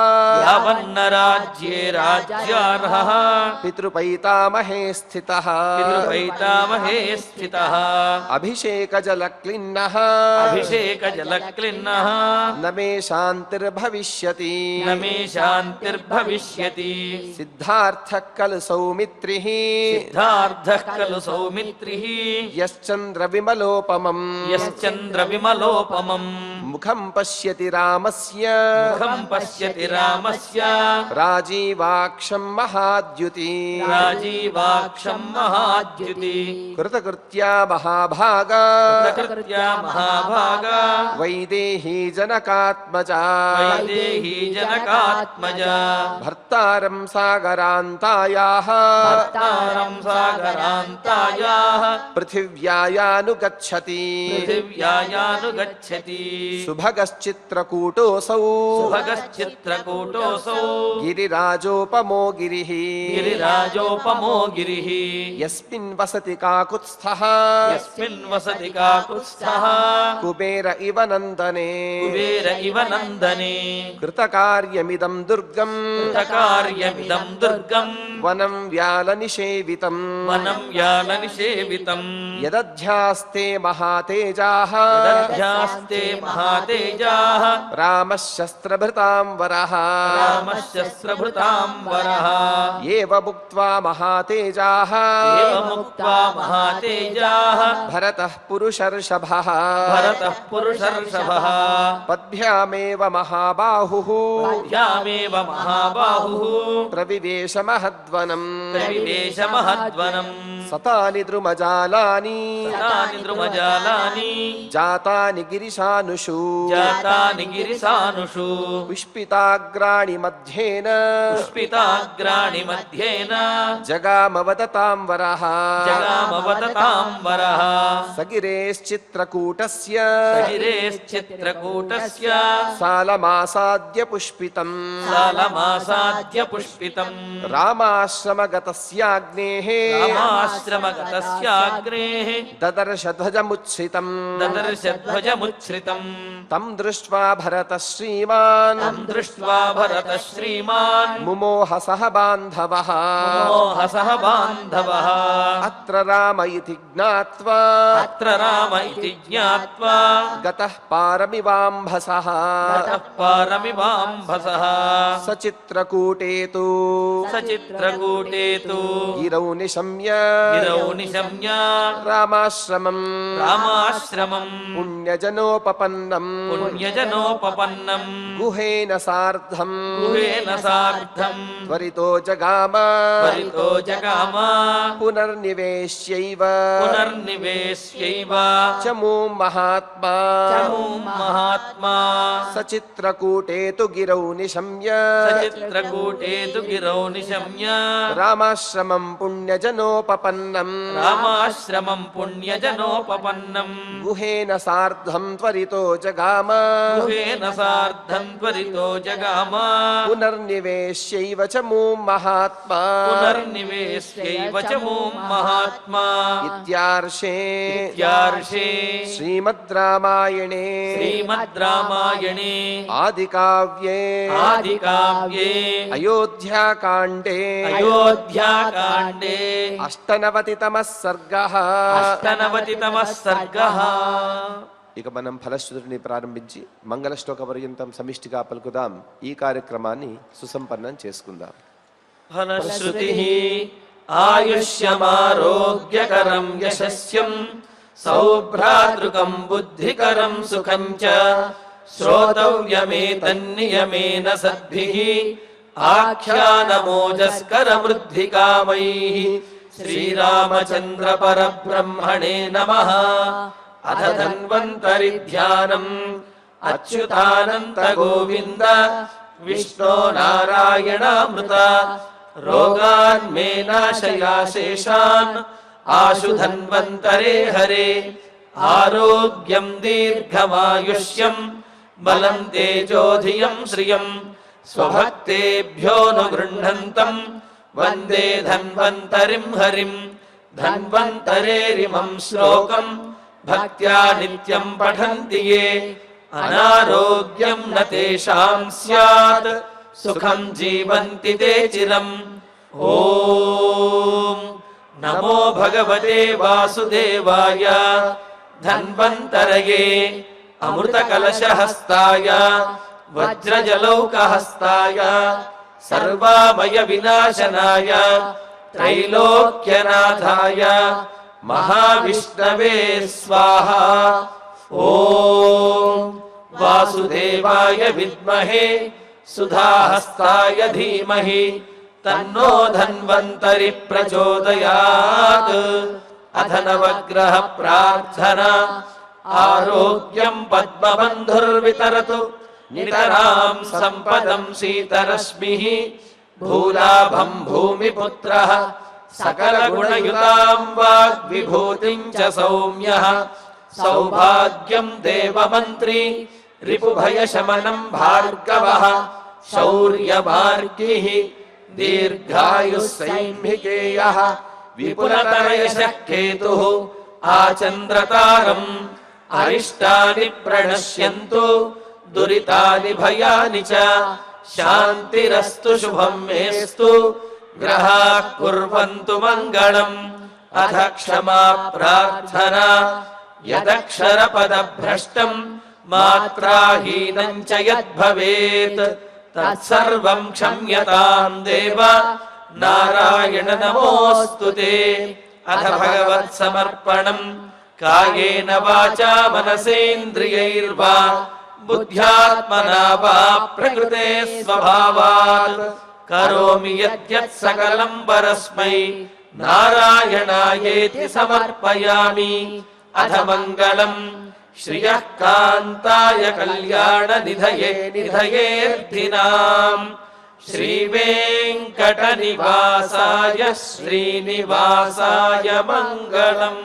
[SPEAKER 3] యావన్న రాజ్యే రాజ్యార్హః
[SPEAKER 1] పితృపైతామహే స్థితః
[SPEAKER 3] పితృపైతామహే స్థితః
[SPEAKER 1] అభిషేకజలక్లిన్నః
[SPEAKER 3] అభిషేకజలక్లిన్నః
[SPEAKER 1] న మే శాంతిర్భవిష్యతి
[SPEAKER 3] న మే శాంతిర్భవిష్యతి
[SPEAKER 1] సిద్ధార్థః ఖలు సౌమిత్రిః
[SPEAKER 3] సిద్ధార్థః ఖలు సౌమిత్రిః
[SPEAKER 1] యశ్చంద్రవిమలోపమం
[SPEAKER 3] యశ్చంద్రవిమలోపమం
[SPEAKER 1] ముఖం పశ్యతి రామస్య
[SPEAKER 3] ముఖం పశ్యతి రామస్య
[SPEAKER 1] రాజీవాక్షం మహాద్యుతి
[SPEAKER 3] రాజీవాక్షం మహాద్యుతి
[SPEAKER 1] కృతకృత్యా మహాభాగా
[SPEAKER 3] ప్రకృత్యా మహాభాగా
[SPEAKER 1] వైదేహీ జనకాత్మజా
[SPEAKER 3] వైదేహీ జనకాత్మజ
[SPEAKER 1] భర్తారం సాగరాంతాయాః
[SPEAKER 3] భర్తారం సాగరాంతాయాః
[SPEAKER 1] పృథివ్యాయానుగచ్చతి
[SPEAKER 3] పృథివ్యాయానుగచ్చతి
[SPEAKER 1] సుభగశ్చిత్రకూటోऽసౌ
[SPEAKER 3] సుభగశ్చిత్రకూటోऽసౌ
[SPEAKER 1] గిరిరాజోపమో గిరిః
[SPEAKER 3] గిరిరాజోపమో గిరిః
[SPEAKER 1] యస్మిన్ వసతి కాకుత్స్థః
[SPEAKER 3] యస్మిన్ వసతి కాకుత్స్థః
[SPEAKER 1] కుబేర ఇవ నందనే
[SPEAKER 3] కుబేర ఇవ నందనే
[SPEAKER 1] కృతకార్యమిదం దుర్గం
[SPEAKER 3] కృతకార్యమిదం దుర్గం
[SPEAKER 1] వనం వ్యాలనిషేవితం
[SPEAKER 3] వనం వ్యాలనిషేవితం
[SPEAKER 1] యదధ్యాస్తే మహాతేజాః
[SPEAKER 3] యదధ్యాస్తే మహాతేజాః
[SPEAKER 1] రామः శస్త్రభృతాం వరః
[SPEAKER 3] రామశస్త్రభృతాం వరః
[SPEAKER 1] ఏవ భుక్త్వా మహాతేజాః
[SPEAKER 3] ఏవముక్త్వా మహాతేజాః
[SPEAKER 1] భరతః పురుషర్షభః
[SPEAKER 3] భరతః పురుషర్షభః
[SPEAKER 1] పద్భ్యామేవ మహాబాహుః
[SPEAKER 3] పద్భ్యామేవ మహాబాహుః
[SPEAKER 1] ప్రవివేశ మహద్వనం
[SPEAKER 3] ప్రవివేశ మహద్వనం
[SPEAKER 1] సతాని ద్రుమజాలాని
[SPEAKER 3] సతాని ద్రుమజాలాని
[SPEAKER 1] జాతాని గిరిశానుషు
[SPEAKER 3] జాతాని గిరిసానుషు
[SPEAKER 1] పుష్పితాగ్రాణి మధ్యేన
[SPEAKER 3] పుష్పితాగ్రాణి మధ్యేన
[SPEAKER 1] జగామవదతాం వరః
[SPEAKER 3] జగామవదతాం వరః
[SPEAKER 1] సగిరేశ్చిత్రకూటస్య
[SPEAKER 3] సగిరేశ్చిత్రకూటస్య
[SPEAKER 1] సాలమాసాద్య పుష్పితం
[SPEAKER 3] సాలమాసాద్య పుష్పితం
[SPEAKER 1] రామాశ్రమగతస్యాగ్నేః
[SPEAKER 3] రామాశ్రమగతస్యాగ్నేః రామాశ్రమగతస్యాగ్రేః
[SPEAKER 1] దదర్శధ్వజముచ్ఛ్రితం
[SPEAKER 3] దదర్శధ్వజముచ్ఛ్రితం
[SPEAKER 1] తం దృష్ట్వా భరత శ్రీమాన్
[SPEAKER 3] తం దృష్ట్వా భరతః శ్రీమాన్
[SPEAKER 1] ముమోహ సహ బాంధవః
[SPEAKER 3] మోహసః బాంధవః
[SPEAKER 1] అత్ర రామ ఇతి జ్ఞాత్వా
[SPEAKER 3] అత్ర రామ ఇతి జ్ఞాత్వా
[SPEAKER 1] గతః పారమివాంభసః
[SPEAKER 3] గతః పారమివాంభసః
[SPEAKER 1] సచిత్రకూటే తు
[SPEAKER 3] సచిత్రకూటే తు
[SPEAKER 1] గిరౌ నిశమ్య
[SPEAKER 3] గిరౌ నిశమ్య
[SPEAKER 1] రామాశ్రమం
[SPEAKER 3] రామాశ్రమం
[SPEAKER 1] పుణ్యజనోపపన్నం
[SPEAKER 3] పుణ్యజనోపపన్నం
[SPEAKER 1] గుహేన సార్ధం
[SPEAKER 3] గుహేన సార్ధం
[SPEAKER 1] త్వరితో జగామ
[SPEAKER 3] పరితో జగామ
[SPEAKER 1] పునర్నివేశ్యైవ
[SPEAKER 3] పునర్నివేశ్యైవ
[SPEAKER 1] చమూ మహాత్మా
[SPEAKER 3] చమూ మహాత్మా
[SPEAKER 1] సచిత్రకూటే తు గిరౌ నిశమ్య
[SPEAKER 3] సచిత్రకూటే తు గిరౌ నిశమ్య
[SPEAKER 1] రామాశ్రమం పుణ్యజనోపపన్నం
[SPEAKER 3] రామాశ్రమం పుణ్యజనోపపన్నం
[SPEAKER 1] గుహేన సార్ధం త్వరితో జగామ
[SPEAKER 3] గుహేన సార్ధం త్వరితో జగామ
[SPEAKER 1] పునర్నివేశ్యైవ చమూ మహాత్మా
[SPEAKER 3] పునర్నివేశ్యైవ చమూ మహాత్మా
[SPEAKER 1] ఇత్యార్షే
[SPEAKER 3] ఇత్యార్షే
[SPEAKER 1] శ్రీమద్ రామాయణే
[SPEAKER 3] శ్రీమద్ రామాయణే
[SPEAKER 1] ఆదికావ్యే
[SPEAKER 3] ఆదికావ్యే
[SPEAKER 1] అయోధ్యాకాండే
[SPEAKER 3] అయోధ్యాకాండే
[SPEAKER 1] అష్టనవతితమః సర్గః
[SPEAKER 3] అష్టనవతితమః సర్గః.
[SPEAKER 1] ఇక మనం ఫలశ్రుతిని ప్రారంభించి మంగళ శ్లోక పర్యంతం సమిష్టిగా పలుకుదాం. ఈ కార్యక్రమాన్ని సుసంపన్నం చేసుకుందాం.
[SPEAKER 3] ఫలశ్రుతిః ఆయుష్యమారోగ్యకరం యశస్యం సౌభ్రాతృకం బుద్ధికరం సుఖం చ శ్రోతవ్యమేతన్నియమేన సద్భిః ఆఖ్యానమోజస్కరమృద్ధికామైః. శ్రీరామచంద్ర పరబ్రహ్మణే నమః. అథ ధన్వంతరి ధ్యానం అచ్యుతానంత గోవింద విష్ణో నారాయణామృత రోగాన్ మే నాశయాశేషాన్ ఆశు ధన్వంతరే హరే. ఆరోగ్యం దీర్ఘమాయుష్యం బలం తేజోధియం శ్రియం స్వభక్తేభ్యోనుగృహంతం వందే ధన్వంతరిం హరిం. ధన్వంతరేరిమం శ్లోకం భక్త్యా నిత్యం పఠంతి యే అనారోగ్యం న తేషాం స్యాత్ సుఖం జీవంతి తే చిరం. ఓం నమో భగవతే వాసుదేవాయ ధన్వంతరయే అమృతకలశహస్తాయ వజ్రజలౌకహస్తాయ సర్వామయ వినాశనాయ త్రైలోక్యనాథాయ మహావిష్ణవే స్వాహా. ఓం వాసుదేవాయ విద్మహే సుధాహస్తాయ ధీమహి తన్నో ధన్వంతరి ప్రచోదయాత్. అథ నవగ్రహ ప్రార్థనా ఆరోగ్యం పద్మబంధుర్వితరతు నితరాం సంపదం శీతరశ్మిః. భూలాభం భూమిపుత్రః సకలగుణయుతాం వాగ్విభూతిం చ సౌమ్యః. సౌభాగ్యం దేవమంత్రి రిపుభయశమనం భార్గవః. శౌర్యమార్గిః దీర్ఘాయుః సైంహికేయః. విపులతరయశః కేతుః ఆచంద్రతారం. అరిష్టాని ప్రణశ్యంతు దురితాని భయాని చ. శాంతిరస్తు శుభం మేస్తు గ్రహాః కుర్వంతు మంగళం. అథ క్షమా ప్రార్థనా యదక్షరపదభ్రష్టం మాత్రాహీనం చ యద్భవేత్ తత్సర్వం క్షమ్యతాం దేవ నారాయణ నమోస్తుతే. అథ భగవత్ సమర్పణం కాయేన వాచా మనసేంద్రియైర్వా బుద్ధ్యాత్మనా వా ప్రకృతే స్వభావాత్ కరోమి యద్యత్ సకలం పరస్మై నారాయణాయేతి సమర్పయామి. అథ మంగళం శ్రియః కాంతాయ కళ్యాణ నిధయే నిధయేర్థినాం. శ్రీవేంకటనివాసాయ శ్రీనివాసాయ మంగళం.